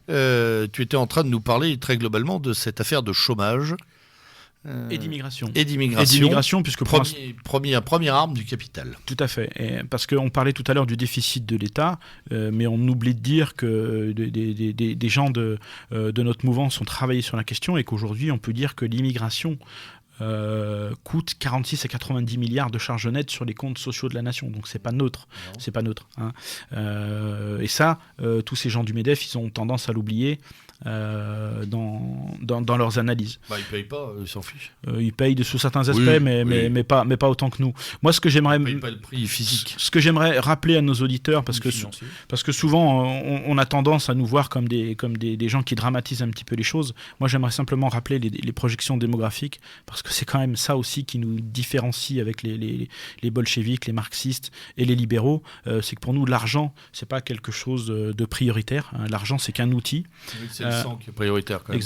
tu étais en train de nous parler très globalement de cette affaire de chômage. Et d'immigration. Et d'immigration, puisque première arme du capital. Tout à fait. Parce qu'on parlait tout à l'heure du déficit de l'État, mais on oublie de dire que des gens de notre mouvance ont travaillé sur la question et qu'aujourd'hui, on peut dire que l'immigration coûte 46 à 90 milliards de charges nettes sur les comptes sociaux de la nation. Donc c'est pas neutre. C'est pas neutre. Hein. Et ça, tous ces gens du MEDEF, ils ont tendance à l'oublier. Dans leurs analyses. Ils payent pas, ils s'en fichent. Ils payent sous certains aspects, mais pas autant que nous. Moi, ce que j'aimerais, ils payent pas le prix physique. Ce que j'aimerais rappeler à nos auditeurs, parce que souvent on a tendance à nous voir comme des gens qui dramatisent un petit peu les choses. Moi, j'aimerais simplement rappeler les projections démographiques, parce que c'est quand même ça aussi qui nous différencie avec les bolcheviks, les marxistes et les libéraux. C'est que pour nous, l'argent, c'est pas quelque chose de prioritaire. Hein. L'argent, c'est qu'un outil. C'est le sang qui est prioritaire quand même.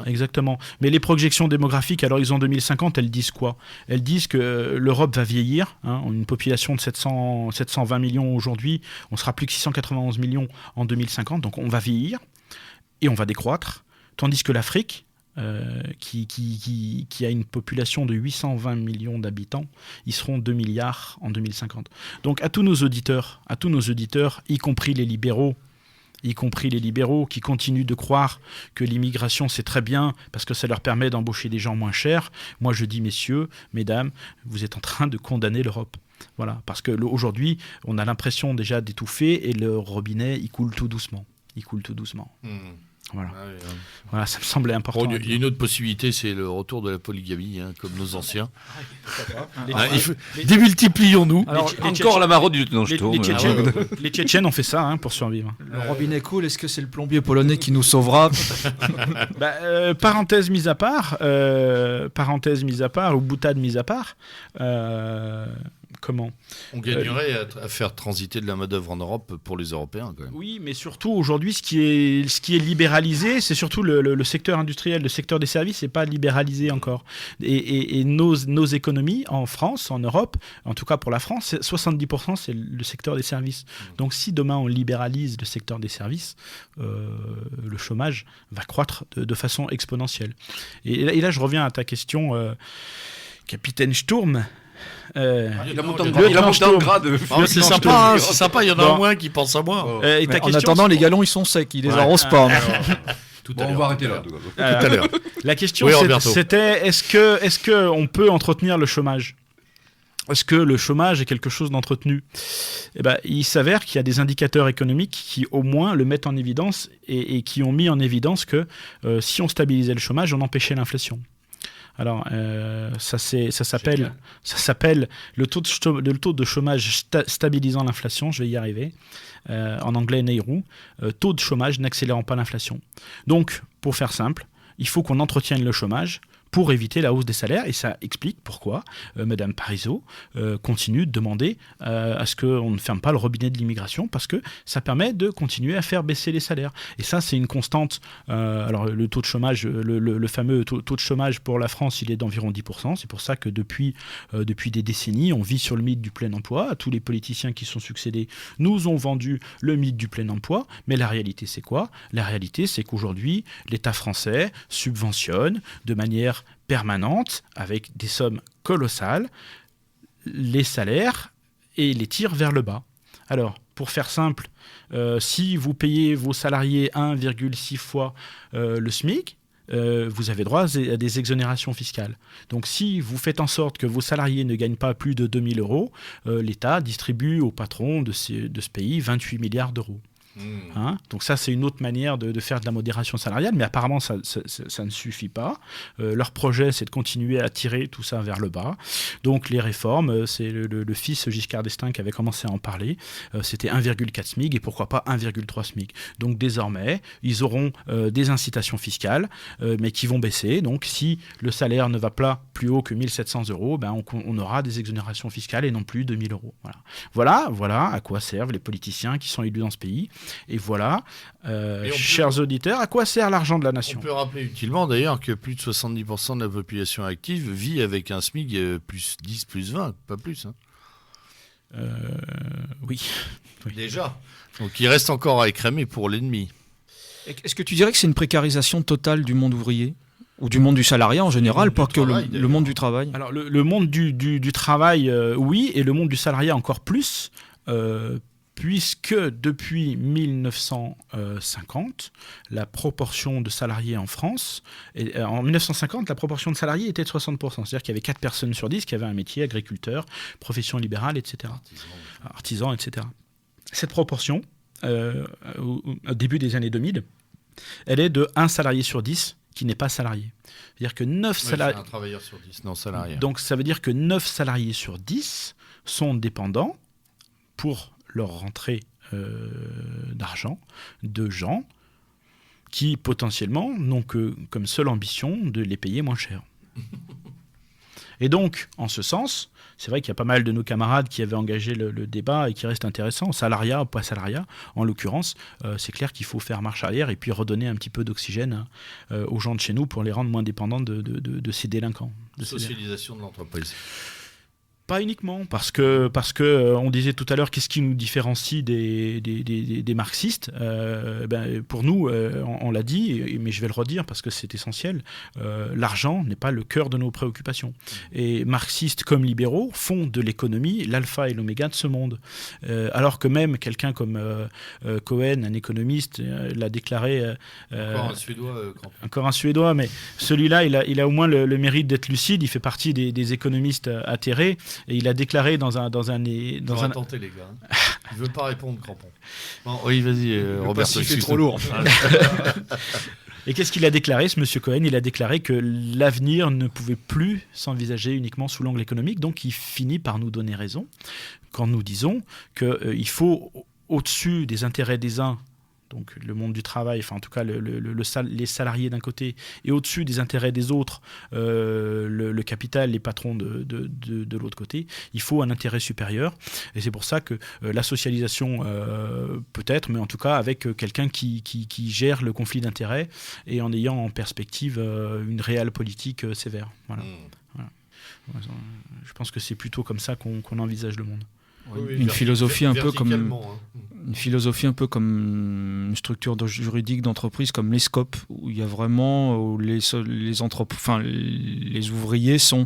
Exactement. Mais les projections démographiques à l'horizon 2050, elles disent quoi ? Elles disent que l'Europe va vieillir. Hein, on a une population de 720 millions aujourd'hui. On sera plus que 691 millions en 2050. Donc on va vieillir et on va décroître. Tandis que l'Afrique, qui a une population de 820 millions d'habitants, ils seront 2 milliards en 2050. Donc à tous nos auditeurs, y compris les libéraux qui continuent de croire que l'immigration c'est très bien parce que ça leur permet d'embaucher des gens moins chers. Moi je dis messieurs, mesdames, vous êtes en train de condamner l'Europe. Voilà, parce que aujourd'hui on a l'impression déjà d'étouffer et le robinet il coule tout doucement. Voilà. Voilà, ça me semblait important. Il y a une autre possibilité, c'est le retour de la polygamie, hein, comme nos anciens. Démultiplions-nous. Encore la marotte du lieutenant Sturm. Les Tchétchènes ont fait ça pour survivre. Le robinet coule, est-ce que c'est le plombier polonais qui nous sauvera ? Parenthèse mise à part, ou boutade mise à part, comment on gagnerait à faire transiter de la main-d'œuvre en Europe pour les Européens quand même. Oui, mais surtout aujourd'hui, ce qui est libéralisé, c'est surtout le secteur industriel, le secteur des services, n'est pas libéralisé encore. Et nos économies en France, en Europe, en tout cas pour la France, 70% c'est le secteur des services. Donc si demain on libéralise le secteur des services, le chômage va croître de façon exponentielle. Et là, je reviens à ta question, Capitaine Sturm. Il a monté en grade. C'est sympa, c'est sympa, il y en a moins qui pensent à moi. En attendant, les galons ils sont secs, ils les arrosent pas. On va arrêter là. Tout à l'heure. La question c'était est-ce que on peut entretenir le chômage ? Est-ce que le chômage est quelque chose d'entretenu ? Il s'avère qu'il y a des indicateurs économiques qui au moins le mettent en évidence et qui ont mis en évidence que si on stabilisait le chômage, on empêchait l'inflation. Alors, ça s'appelle le taux de chômage stabilisant l'inflation, je vais y arriver, en anglais NAIRU, taux de chômage n'accélérant pas l'inflation. Donc, pour faire simple, il faut qu'on entretienne le chômage pour éviter la hausse des salaires, et ça explique pourquoi Madame Parizeau continue de demander à ce qu'on ne ferme pas le robinet de l'immigration, parce que ça permet de continuer à faire baisser les salaires. Et ça, c'est une constante. Alors, le taux de chômage, le fameux taux de chômage pour la France, il est d'environ 10%. C'est pour ça que depuis des décennies, on vit sur le mythe du plein emploi. Tous les politiciens qui sont succédés nous ont vendu le mythe du plein emploi. Mais la réalité, c'est quoi ? La réalité, c'est qu'aujourd'hui, l'État français subventionne de manière permanente, avec des sommes colossales, les salaires et les tire vers le bas. Alors, pour faire simple, si vous payez vos salariés 1,6 fois le SMIC, vous avez droit à des exonérations fiscales. Donc si vous faites en sorte que vos salariés ne gagnent pas plus de 2 000 euros, l'État distribue aux patrons de ce pays 28 milliards d'euros. Donc ça, c'est une autre manière de faire de la modération salariale, mais apparemment ça ne suffit pas. Leur projet, c'est de continuer à tirer tout ça vers le bas. Donc les réformes, c'est le fils Giscard d'Estaing qui avait commencé à en parler. C'était 1,4 SMIC et pourquoi pas 1,3 SMIC. Donc désormais, ils auront des incitations fiscales, mais qui vont baisser. Donc si le salaire ne va pas plus haut que 1 700 euros, on aura des exonérations fiscales et non plus 2 000 euros. Voilà à quoi servent les politiciens qui sont élus dans ce pays. Et voilà, chers auditeurs, à quoi sert l'argent de la nation ? On peut rappeler utilement d'ailleurs que plus de 70% de la population active vit avec un SMIC plus 10, plus 20, pas plus. Oui. Déjà. Donc il reste encore à écrémer pour l'ennemi. Est-ce que tu dirais que c'est une précarisation totale du monde ouvrier ou du monde du salariat en général, pas que le monde du travail? Alors le monde du travail, oui, et le monde du salariat encore plus, puisque depuis 1950, la proportion de salariés en France, en 1950, la proportion de salariés était de 60%. C'est-à-dire qu'il y avait 4 personnes sur 10 qui avaient un métier, agriculteur, profession libérale, etc. Artisan, etc. Cette proportion, au début des années 2000, elle est de 1 salarié sur 10 qui n'est pas salarié. C'est-à-dire que 9 salariés... un travailleur sur 10, non salarié. Donc ça veut dire que 9 salariés sur 10 sont dépendants pour leur rentrée d'argent de gens qui potentiellement n'ont que comme seule ambition de les payer moins cher. Et donc, en ce sens, c'est vrai qu'il y a pas mal de nos camarades qui avaient engagé le débat et qui reste intéressant, salariat ou pas salariat. En l'occurrence, c'est clair qu'il faut faire marche arrière et puis redonner un petit peu d'oxygène aux gens de chez nous pour les rendre moins dépendants de ces délinquants. Socialisation de l'entreprise. Pas uniquement, parce que on disait tout à l'heure, qu'est-ce qui nous différencie des marxistes pour nous, on l'a dit, mais je vais le redire parce que c'est essentiel, l'argent n'est pas le cœur de nos préoccupations. Et marxistes comme libéraux font de l'économie l'alpha et l'oméga de ce monde. Alors que même quelqu'un comme Cohen, un économiste, l'a déclaré... Encore un Suédois. Encore un Suédois, mais celui-là, il a au moins le mérite d'être lucide, il fait partie des économistes atterrés. Et il a déclaré dans un Attendez les gars. Il veut pas répondre, Crampon. Bon, oui, vas-y, Robert. C'est trop lourd. Et qu'est-ce qu'il a déclaré, ce monsieur Cohen? Il a déclaré que l'avenir ne pouvait plus s'envisager uniquement sous l'angle économique. Donc il finit par nous donner raison quand nous disons qu'il faut, au-dessus des intérêts des uns, donc le monde du travail, enfin en tout cas les salariés d'un côté, et au-dessus des intérêts des autres, le capital, les patrons de l'autre côté, il faut un intérêt supérieur. Et c'est pour ça que la socialisation, peut-être, mais en tout cas avec quelqu'un qui gère le conflit d'intérêts et en ayant en perspective une réelle politique sévère. Voilà. Je pense que c'est plutôt comme ça qu'on envisage le monde. Une philosophie un peu comme une structure juridique d'entreprise comme les SCOP, où il y a vraiment où les ouvriers sont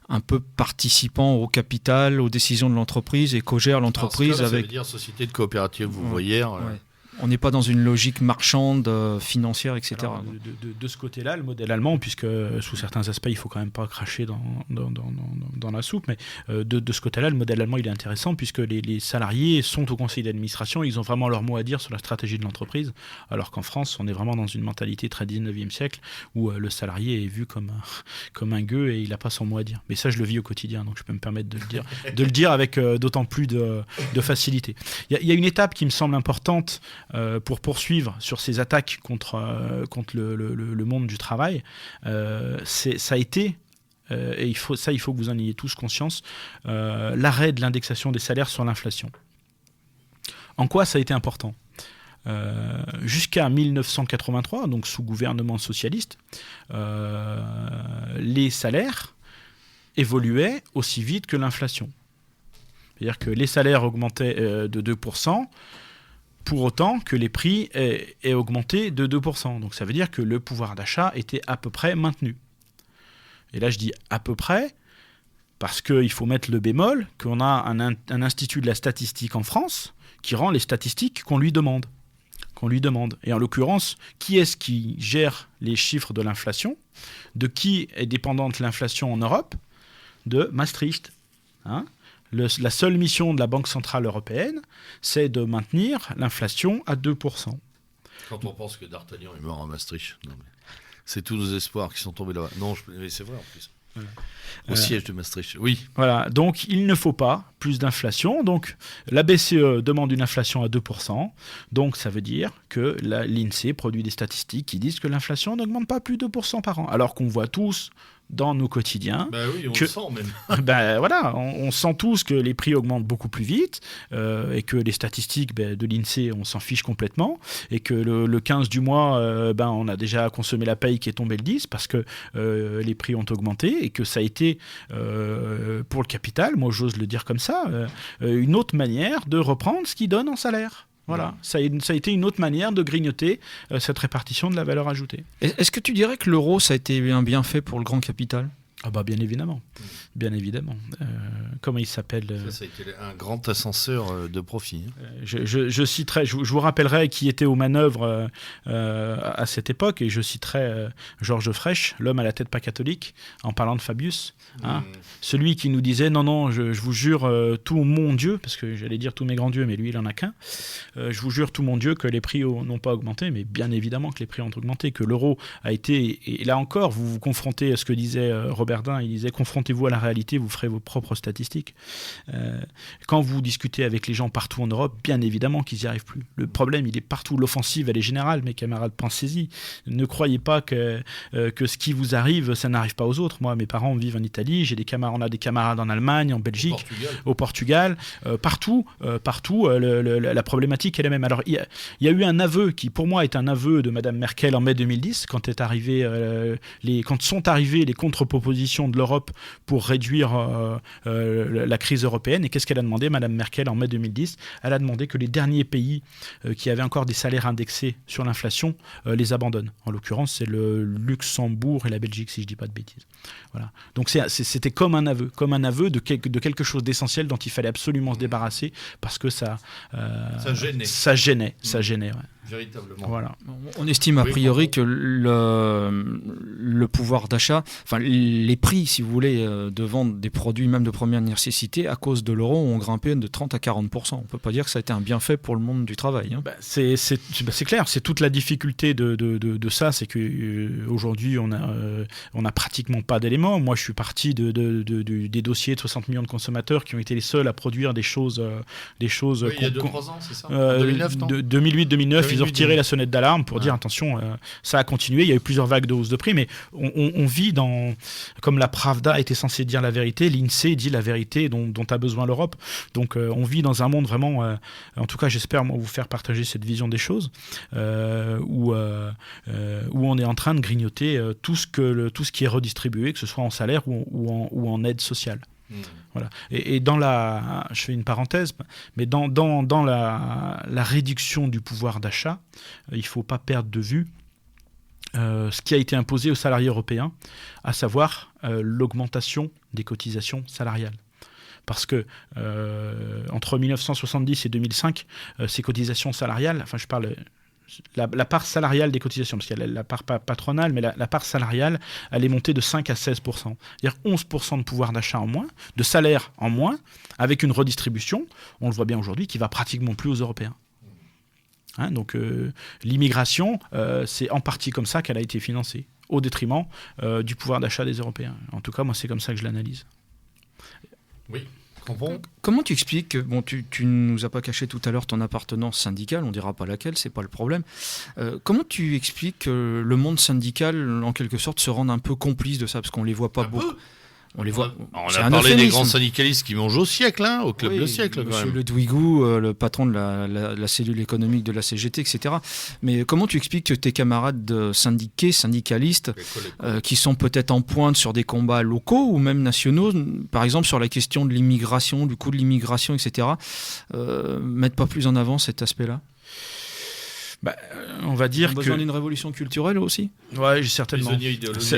un peu participants au capital, aux décisions de l'entreprise et co-gèrent l'entreprise SCOP, avec. Ça veut dire société de coopérative ouvrière. Ouais. On n'est pas dans une logique marchande, financière, etc. Alors, de ce côté-là, le modèle allemand, puisque sous certains aspects, il ne faut quand même pas cracher dans la soupe, mais de ce côté-là, le modèle allemand, il est intéressant, puisque les salariés sont au conseil d'administration, ils ont vraiment leur mot à dire sur la stratégie de l'entreprise, alors qu'en France, on est vraiment dans une mentalité très 19e siècle, où le salarié est vu comme un gueux et il n'a pas son mot à dire. Mais ça, je le vis au quotidien, donc je peux me permettre de le dire avec d'autant plus de facilité. Il y a une étape qui me semble importante pour poursuivre sur ces attaques contre le monde du travail, ça a été, et il faut que vous en ayez tous conscience, l'arrêt de l'indexation des salaires sur l'inflation. En quoi ça a été important ? Jusqu'à 1983, donc sous gouvernement socialiste, les salaires évoluaient aussi vite que l'inflation. C'est-à-dire que les salaires augmentaient de 2%, pour autant que les prix aient augmenté de 2%. Donc ça veut dire que le pouvoir d'achat était à peu près maintenu. Et là je dis à peu près, parce qu'il faut mettre le bémol, qu'on a un institut de la statistique en France qui rend les statistiques qu'on lui demande. Et en l'occurrence, qui est-ce qui gère les chiffres de l'inflation ? De qui est dépendante l'inflation en Europe ? De Maastricht. La seule mission de la Banque Centrale Européenne, c'est de maintenir l'inflation à 2%. Quand on pense que D'Artagnan est mort à Maastricht, non, mais c'est tous nos espoirs qui sont tombés là-bas. Non, mais c'est vrai en plus. Voilà. Au siège de Maastricht, oui. Voilà, donc il ne faut pas plus d'inflation. Donc la BCE demande une inflation à 2%. Donc ça veut dire que l'INSEE produit des statistiques qui disent que l'inflation n'augmente pas plus de 2% par an. Alors qu'on voit tous dans nos quotidiens. Oui, on le sent même. Voilà, on sent tous que les prix augmentent beaucoup plus vite et que les statistiques de l'INSEE, on s'en fiche complètement et que le 15 du mois, on a déjà consommé la paye qui est tombée le 10 parce que les prix ont augmenté et que ça a été, pour le capital, moi j'ose le dire comme ça, une autre manière de reprendre ce qu'il donne en salaire. Voilà, ça a été une autre manière de grignoter cette répartition de la valeur ajoutée. Est-ce que tu dirais que l'euro, ça a été un bienfait pour le grand capital ? Ah bah bien évidemment. Comment il s'appelle Ça a été un grand ascenseur de profit. Je citerai, je vous rappellerai qui était aux manœuvres à cette époque, et je citerai Georges Frêche, l'homme à la tête pas catholique, en parlant de Fabius, celui qui nous disait non, je vous jure tout mon Dieu, parce que j'allais dire tous mes grands dieux, mais lui il en a qu'un, je vous jure tout mon Dieu que les prix n'ont pas augmenté, mais bien évidemment que les prix ont augmenté, que l'euro a été, et là encore vous vous confrontez à ce que disait Robert Dain, il disait confrontez-vous à la réalité, vous ferez vos propres statistiques. Quand vous discutez avec les gens partout en Europe, bien évidemment qu'ils n'y arrivent plus. Le problème, il est partout. L'offensive, elle est générale, mes camarades, pensez-y. Ne croyez pas que ce qui vous arrive, ça n'arrive pas aux autres. Moi, mes parents vivent en Italie, on a des camarades en Allemagne, en Belgique, au Portugal, partout, la problématique est la même. Alors, il y a eu un aveu qui, pour moi, est un aveu de Madame Merkel en mai 2010, quand sont arrivées les contre-propositions de l'Europe pour réduire la crise européenne. Et qu'est-ce qu'elle a demandé, Madame Merkel, en mai 2010 ? Elle a demandé que les derniers pays qui avaient encore des salaires indexés sur l'inflation les abandonnent. En l'occurrence, c'est le Luxembourg et la Belgique, si je ne dis pas de bêtises. Voilà. Donc c'était comme un aveu de quelque chose d'essentiel dont il fallait absolument se débarrasser, parce que ça gênait. Ouais. Véritablement. Voilà. On estime a priori que le pouvoir d'achat, enfin les prix, si vous voulez, de vente des produits même de première nécessité à cause de l'euro ont grimpé de 30 à 40%. On ne peut pas dire que ça a été un bienfait pour le monde du travail. C'est clair, c'est toute la difficulté de ça, c'est qu'aujourd'hui on a pratiquement pas d'éléments. Moi je suis parti des dossiers de 60 millions de consommateurs qui ont été les seuls à produire des choses. Il y a 2-3 ans, c'est ça 2009, non 2008-2009, ils ont retiré la sonnette d'alarme pour dire attention, ça a continué. Il y a eu plusieurs vagues de hausse de prix, mais on vit comme la Pravda était censée dire la vérité, l'INSEE dit la vérité dont a besoin l'Europe. Donc on vit dans un monde vraiment, en tout cas j'espère vous faire partager cette vision des choses, où on est en train de grignoter tout ce qui est redistribué, que ce soit en salaire ou en aide sociale. Voilà. Et je fais une parenthèse, mais dans la réduction du pouvoir d'achat, il ne faut pas perdre de vue ce qui a été imposé aux salariés européens, à savoir l'augmentation des cotisations salariales. Parce que entre 1970 et 2005, ces cotisations salariales, enfin je parle... La part salariale des cotisations, parce qu'il y a la part patronale, mais la part salariale, elle est montée de 5 à 16%. C'est-à-dire 11% de pouvoir d'achat en moins, de salaire en moins, avec une redistribution, on le voit bien aujourd'hui, qui va pratiquement plus aux Européens. Donc l'immigration, c'est en partie comme ça qu'elle a été financée, au détriment du pouvoir d'achat des Européens. En tout cas, moi, c'est comme ça que je l'analyse. Oui. Comment tu expliques, tu ne nous as pas caché tout à l'heure ton appartenance syndicale, on ne dira pas laquelle, c'est pas le problème. Comment tu expliques que le monde syndical, en quelque sorte, se rende un peu complice de ça, parce qu'on les voit pas beaucoup. On les voit. On a parlé des grands syndicalistes qui mangent au siècle, au club de siècle. Monsieur Le Douigou, le patron de la cellule économique de la CGT, etc. Mais comment tu expliques que tes camarades syndiqués, syndicalistes, qui sont peut-être en pointe sur des combats locaux ou même nationaux, par exemple sur la question de l'immigration, du coût de l'immigration, etc., mettent pas plus en avant cet aspect-là ? On va dire besoin d'une révolution culturelle aussi. Ouais, certainement.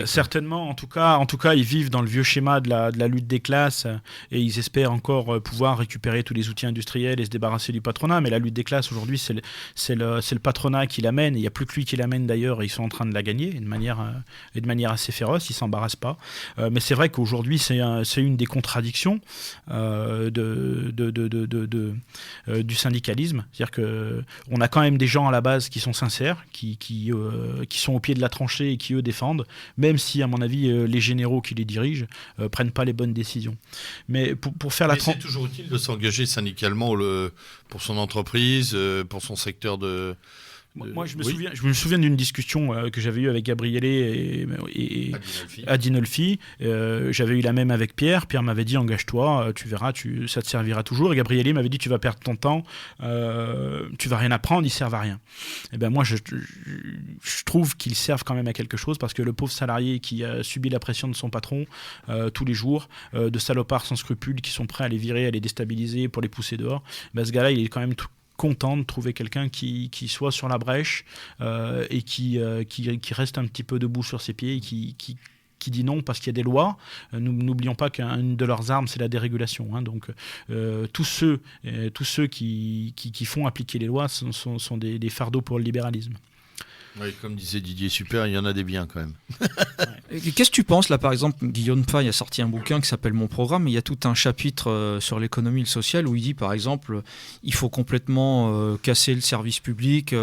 Certainement. En tout cas, ils vivent dans le vieux schéma de la lutte des classes, et ils espèrent encore pouvoir récupérer tous les outils industriels et se débarrasser du patronat. Mais la lutte des classes aujourd'hui, c'est le patronat qui l'amène. Il n'y a plus que lui qui l'amène d'ailleurs, et ils sont en train de la gagner de manière assez féroce. Ils s'embarrassent pas. Mais c'est vrai qu'aujourd'hui, c'est une des contradictions du syndicalisme. C'est-à-dire que on a quand même des gens à la base qui sont sincères, qui sont au pied de la tranchée et qui eux défendent, même si à mon avis les généraux qui les dirigent prennent pas les bonnes décisions. Mais pour faire c'est toujours utile de s'engager syndicalement pour son entreprise, pour son secteur de... Moi, je me souviens d'une discussion que j'avais eue avec Gabriele et Adinolfi. J'avais eu la même avec Pierre. Pierre m'avait dit engage-toi, tu verras, ça te servira toujours. Et Gabriele m'avait dit tu vas perdre ton temps, tu vas rien apprendre, ils servent à rien. Et ben moi, je trouve qu'ils servent quand même à quelque chose, parce que le pauvre salarié qui a subi la pression de son patron tous les jours, de salopards sans scrupules qui sont prêts à les virer, à les déstabiliser pour les pousser dehors, ce gars-là, il est quand même content de trouver quelqu'un qui soit sur la brèche et qui reste un petit peu debout sur ses pieds et qui dit non parce qu'il y a des lois. N'oublions pas qu'une de leurs armes, c'est la dérégulation. Hein. Donc, tous ceux qui font appliquer les lois sont des fardeaux pour le libéralisme. Oui, comme disait Didier Super, il y en a des biens quand même. Qu'est-ce que tu penses là, par exemple, Guillaume Fay a sorti un bouquin qui s'appelle Mon Programme, et il y a tout un chapitre sur l'économie et le social où il dit, par exemple, il faut complètement casser le service public,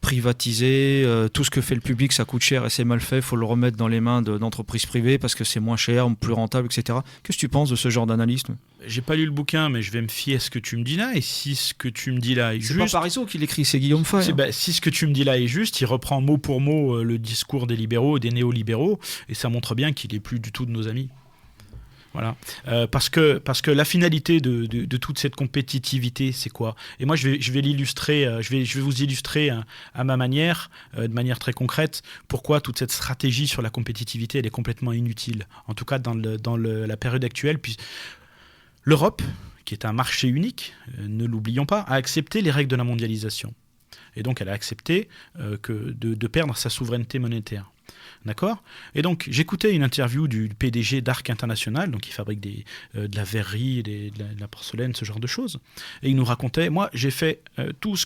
privatiser, tout ce que fait le public, ça coûte cher et c'est mal fait, il faut le remettre dans les mains d'entreprises privées parce que c'est moins cher, plus rentable, etc. Qu'est-ce que tu penses de ce genre d'analyse? J'ai pas lu le bouquin, mais je vais me fier à ce que tu me dis là, et si ce que tu me dis là est C'est juste... pas Parisot qui l'écrit, c'est Guillaume Fay. Si ce que tu me dis là est juste, il reprend mot pour mot le discours des libéraux et des néolibéraux, et ça montre bien qu'il est plus du tout de nos amis. Voilà. Parce que la finalité de toute cette compétitivité, c'est quoi? Et moi, je vais l'illustrer, je vais vous illustrer à ma manière, de manière très concrète, pourquoi toute cette stratégie sur la compétitivité, elle est complètement inutile. En tout cas, dans la période actuelle, puis l'Europe, qui est un marché unique, ne l'oublions pas, a accepté les règles de la mondialisation. Et donc, elle a accepté de perdre sa souveraineté monétaire. D'accord ? Et donc, j'écoutais une interview du PDG d'Arc International, donc il fabrique de la verrerie, de la porcelaine, ce genre de choses. Et il nous racontait, moi, j'ai fait tout ce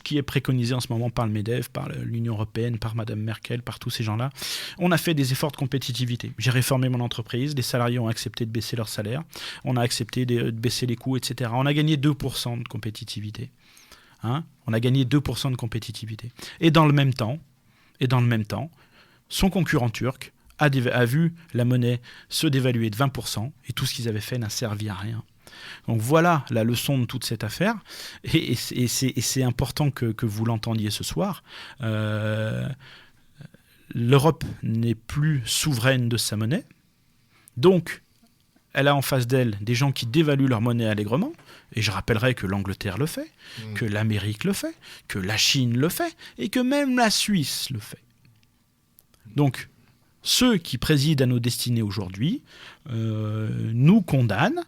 qui est préconisé en ce moment par le MEDEF, par l'Union européenne, par Madame Merkel, par tous ces gens-là. On a fait des efforts de compétitivité. J'ai réformé mon entreprise, les salariés ont accepté de baisser leur salaire, on a accepté de baisser les coûts, etc. On a gagné 2% de compétitivité. Hein ? On a gagné 2% de compétitivité. Et dans le même temps, son concurrent turc a vu la monnaie se dévaluer de 20% et tout ce qu'ils avaient fait n'a servi à rien. Donc voilà la leçon de toute cette affaire, et c'est important que vous l'entendiez ce soir. L'Europe n'est plus souveraine de sa monnaie, donc elle a en face d'elle des gens qui dévaluent leur monnaie allègrement, et je rappellerai que l'Angleterre le fait, que l'Amérique le fait, que la Chine le fait, et que même la Suisse le fait. Donc, ceux qui président à nos destinées aujourd'hui nous condamnent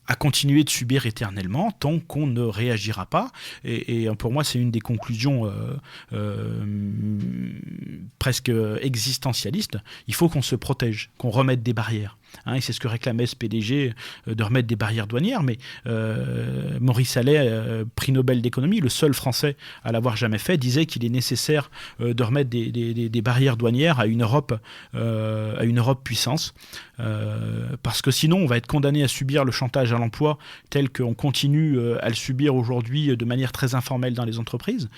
à continuer de subir éternellement tant qu'on ne réagira pas. Et pour moi, c'est une des conclusions presque existentialistes. Il faut qu'on se protège, qu'on remette des barrières. Hein, et c'est ce que réclamait ce PDG, de remettre des barrières douanières. Mais Maurice Allais, prix Nobel d'économie, le seul Français à l'avoir jamais fait, disait qu'il est nécessaire de remettre des barrières douanières à une Europe puissance. Parce que sinon, on va être condamné à subir le chantage à l'emploi tel qu'on continue à le subir aujourd'hui de manière très informelle dans les entreprises.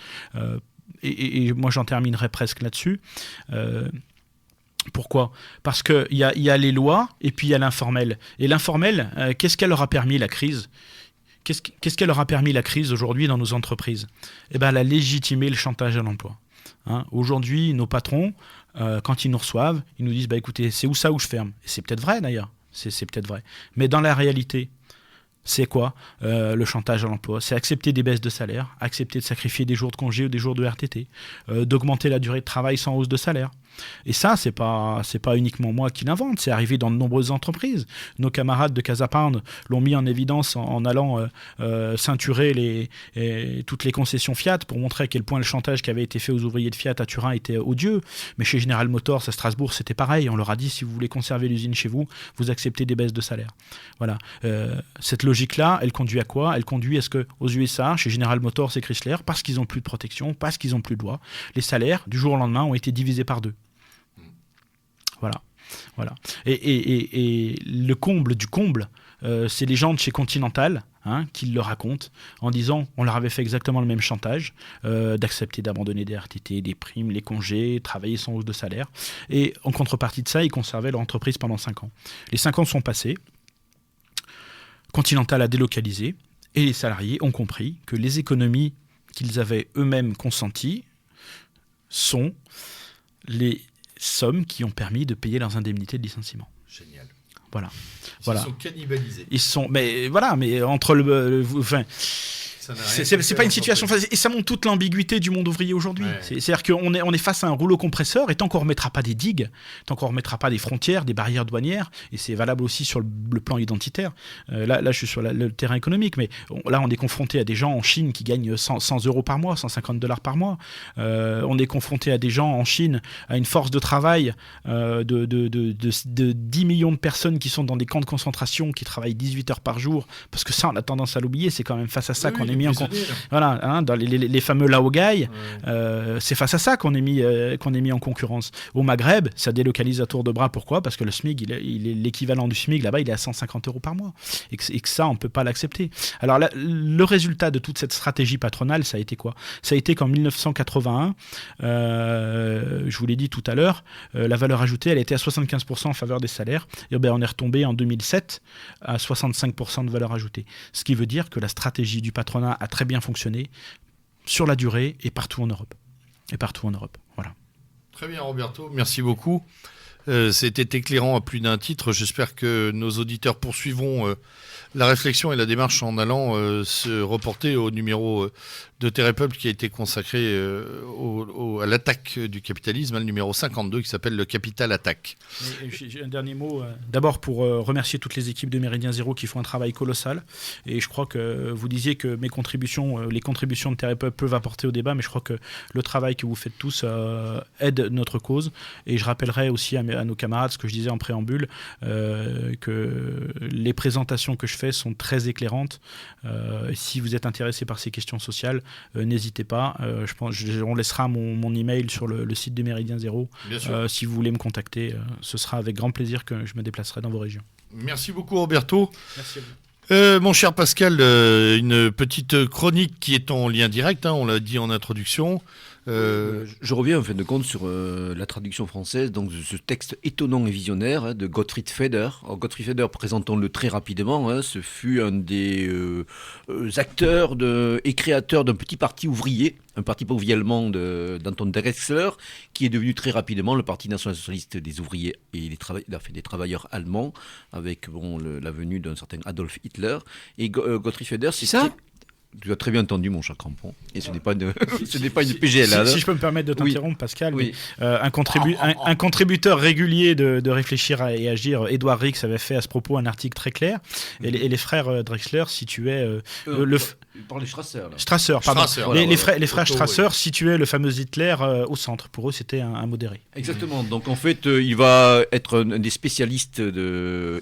Et moi, j'en terminerai presque là-dessus. Pourquoi ? Parce qu'il y a les lois et puis il y a l'informel. Et l'informel, qu'est-ce qu'elle leur a permis, la crise ? Qu'est-ce qu'elle leur a permis, la crise, aujourd'hui dans nos entreprises ? Eh bien, elle a légitimé le chantage à l'emploi. Hein ? Aujourd'hui, nos patrons, quand ils nous reçoivent, ils nous disent « écoutez, c'est où ça où je ferme ?» Et c'est peut-être vrai, d'ailleurs. C'est peut-être vrai. Mais dans la réalité, c'est quoi le chantage à l'emploi ? C'est accepter des baisses de salaire, accepter de sacrifier des jours de congé ou des jours de RTT, d'augmenter la durée de travail sans hausse de salaire. Et ça, c'est pas uniquement moi qui l'invente, c'est arrivé dans de nombreuses entreprises. Nos camarades de Casa Pound l'ont mis en évidence en allant ceinturer toutes les concessions Fiat pour montrer à quel point le chantage qui avait été fait aux ouvriers de Fiat à Turin était odieux. Mais chez General Motors à Strasbourg, c'était pareil. On leur a dit, si vous voulez conserver l'usine chez vous, vous acceptez des baisses de salaire. Voilà. Cette logique-là, elle conduit à quoi ? Elle conduit à ce qu'aux USA, chez General Motors et Chrysler, parce qu'ils n'ont plus de protection, parce qu'ils n'ont plus de loi, les salaires, du jour au lendemain, ont été divisés par 2. Voilà. Et le comble du comble, c'est les gens de chez Continental qui le racontent en disant on leur avait fait exactement le même chantage, d'accepter d'abandonner des RTT, des primes, les congés, travailler sans hausse de salaire. Et en contrepartie de ça, ils conservaient leur entreprise pendant 5 ans. Les 5 ans sont passés, Continental a délocalisé et les salariés ont compris que les économies qu'ils avaient eux-mêmes consenties sont les sommes qui ont permis de payer leurs indemnités de licenciement. Génial. Voilà. Ils se sont cannibalisés. Mais entre C'est pas une situation facile. Et ça montre toute l'ambiguïté du monde ouvrier aujourd'hui. Ouais. C'est-à-dire qu'on est face à un rouleau compresseur, et tant qu'on ne remettra pas des digues, tant qu'on ne remettra pas des frontières, des barrières douanières, et c'est valable aussi sur le plan identitaire. Là, je suis sur le terrain économique, mais là, on est confronté à des gens en Chine qui gagnent 100 euros par mois, 150 $ par mois. On est confronté à des gens en Chine, à une force de travail de 10 millions de personnes qui sont dans des camps de concentration, qui travaillent 18 heures par jour, parce que ça, on a tendance à l'oublier. C'est quand même face à ça qu'on est mis en voilà, hein, dans les fameux laogai, c'est face à ça qu'on est mis en concurrence. Au Maghreb, ça délocalise à tour de bras. Pourquoi ? Parce que le SMIC, il est l'équivalent du SMIC là-bas, il est à 150 € par mois, et que ça, on peut pas l'accepter. Alors là, le résultat de toute cette stratégie patronale, ça a été quoi ? Ça a été qu'en 1981, je vous l'ai dit tout à l'heure, la valeur ajoutée, elle était à 75% en faveur des salaires. Et ben, on est retombé en 2007 à 65% de valeur ajoutée. Ce qui veut dire que la stratégie du patronat a très bien fonctionné sur la durée et partout en Europe. Voilà. Très bien, Roberto, merci beaucoup. C'était éclairant à plus d'un titre. J'espère que nos auditeurs poursuivront la réflexion et la démarche en allant se reporter au numéro de Terre-Peuple qui a été consacré à l'attaque du capitalisme, le numéro 52 qui s'appelle le Capital Attaque. J'ai un dernier mot, d'abord pour remercier toutes les équipes de Méridien Zéro qui font un travail colossal. Et je crois que vous disiez que les contributions de Terre-Peuple peuvent apporter au débat, mais je crois que le travail que vous faites tous aide notre cause. Et je rappellerai aussi à nos camarades ce que je disais en préambule, que les présentations que je fais sont très éclairantes. Si vous êtes intéressé par ces questions sociales, n'hésitez pas. On laissera mon email sur le site de Méridien Zéro. Si vous voulez me contacter, ce sera avec grand plaisir que je me déplacerai dans vos régions. Merci beaucoup, Roberto. Merci à vous. Mon cher Pascal, une petite chronique qui est en lien direct, on l'a dit en introduction. Je reviens en fin de compte sur la traduction française, donc ce texte étonnant et visionnaire de Gottfried Feder. Alors, Gottfried Feder, présentons-le très rapidement, ce fut un des acteurs et créateurs d'un petit parti ouvrier, un parti ouvrier allemand d'Anton Drexler, qui est devenu très rapidement le Parti national-socialiste des ouvriers et des travailleurs allemands, avec la venue d'un certain Adolf Hitler. Et Gottfried Feder, c'est ça. Tu as très bien entendu, mon cher Crampon. Et ce n'est pas une PGL. Si je peux me permettre de t'interrompre, Pascal, oui. Mais, un contributeur régulier de Réfléchir et Agir, Édouard Rix, avait fait à ce propos un article très clair. Et les frères Drexler situaient par les Strasser. Strasser, pardon. Strasser, les frères Strasser situaient le fameux Hitler au centre. Pour eux, c'était un modéré. Exactement. Donc en fait, il va être un des spécialistes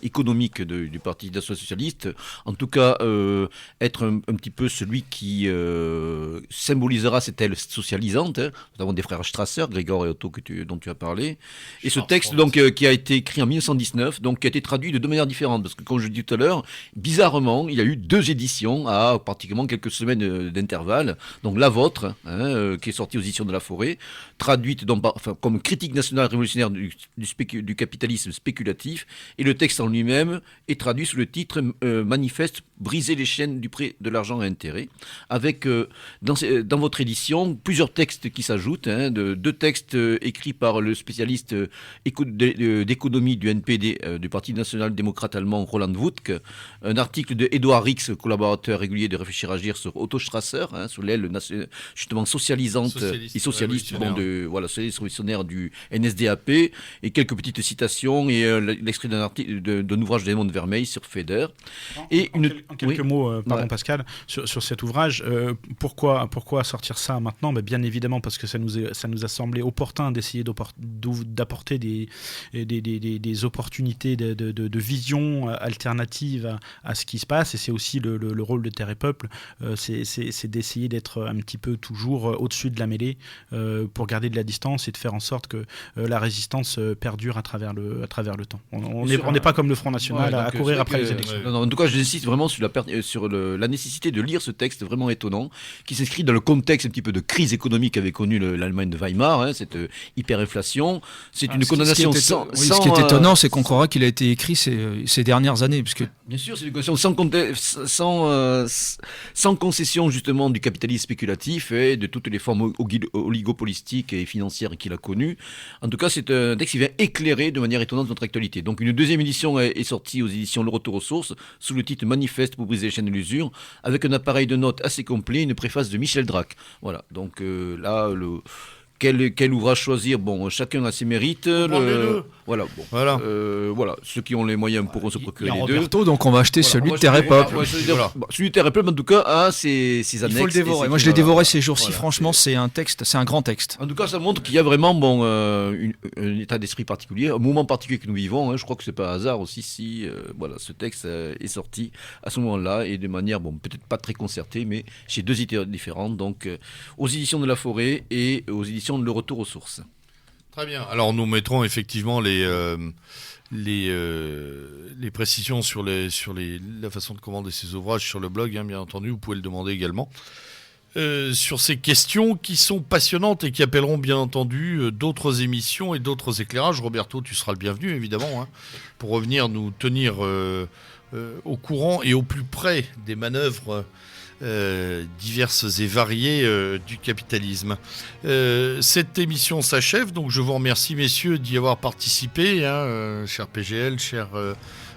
économiques du Parti national-socialiste. En tout cas, être un petit peu celui qui symbolisera cette aile socialisante, notamment des frères Strasser, Grégor et Otto dont tu as parlé. Et ce texte qui a été écrit en 1919, donc qui a été traduit de deux manières différentes, parce que comme je l'ai dit tout à l'heure, bizarrement, il y a eu deux éditions à pratiquement quelques semaines d'intervalle. Donc la vôtre, qui est sortie aux éditions de La Forêt, traduite comme critique nationale révolutionnaire du capitalisme spéculatif, et le texte en lui-même est traduit sous le titre Manifeste briser les chaînes du prix de l'argent à intérêt, avec dans votre édition plusieurs textes qui s'ajoutent, deux textes écrits par le spécialiste d'économie du NPD, du Parti national-démocrate allemand, Roland Wuttke, un article de Édouard Rix, collaborateur régulier de Réfléchir Agir, sur Otto Strasser, sous l'aile justement socialisante et socialiste socialiste révolutionnaire du NSDAP, et quelques petites citations et l'extrait d'un ouvrage de Raymond Vermeil sur Feder. En quelques mots, Pascal, sur cet ouvrage, pourquoi sortir ça maintenant ? Bien évidemment parce que ça nous a semblé opportun d'essayer d'apporter des opportunités de vision alternative à ce qui se passe, et c'est aussi le rôle de Terre et Peuple, c'est d'essayer d'être un petit peu toujours au-dessus de la mêlée pour garder de la distance et de faire en sorte que la résistance perdure à travers le temps. On n'est pas comme le Front National à courir après les élections. Non, en tout cas, j'insiste vraiment sur la nécessité de lire ce texte vraiment étonnant, qui s'inscrit dans le contexte un petit peu de crise économique qu'avait connu l'Allemagne de Weimar, cette hyperinflation. C'est une condamnation sans... Ce qui est étonnant, c'est qu'on croira qu'il a été écrit ces dernières années. Puisque... Bien sûr, c'est une condamnation sans concession justement du capitalisme spéculatif et de toutes les formes oligopolistiques et financières qu'il a connues. En tout cas, c'est un texte qui vient éclairer de manière étonnante notre actualité. Donc une deuxième édition est sortie aux éditions Le Retour aux Sources, sous le titre Manifeste pour briser les chaînes de l'usure, avec un appareil appareil de notes assez complet, une préface de Michel Drac. Voilà, donc là, quel ouvrage choisir? Bon, chacun a ses mérites. Voilà, bon. Voilà, ceux qui ont les moyens pourront se procurer les Roberto, donc on va acheter celui de Terre et Peuple. Celui de Terre et Peuple, en tout cas, a ses annexes. Il faut le dévorer. Moi, je l'ai dévoré ces jours-ci. Franchement, c'est un grand texte. En tout cas, ça montre qu'il y a vraiment un état d'esprit particulier, un moment particulier que nous vivons. Je crois que c'est pas un hasard aussi si ce texte est sorti à ce moment-là et de manière, peut-être pas très concertée, mais chez deux éditeurs différents, donc aux éditions de La Forêt et aux éditions de Le Retour aux Sources. Très bien. Alors nous mettrons effectivement les précisions sur la façon de commander ces ouvrages sur le blog, bien entendu, vous pouvez le demander également. Sur ces questions qui sont passionnantes et qui appelleront bien entendu d'autres émissions et d'autres éclairages. Roberto, tu seras le bienvenu évidemment, pour revenir nous tenir au courant et au plus près des manœuvres diverses et variées du capitalisme. Cette émission s'achève, donc je vous remercie messieurs d'y avoir participé, cher PGL, cher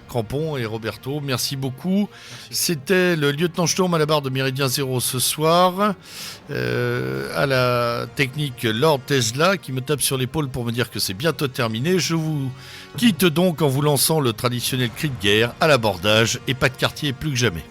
Crampon et Roberto, merci beaucoup. C'était le lieutenant Sturm à la barre de Méridien Zéro ce soir, à la technique Lord Tesla qui me tape sur l'épaule pour me dire que c'est bientôt terminé. Je vous quitte donc en vous lançant le traditionnel cri de guerre à l'abordage et pas de quartier plus que jamais.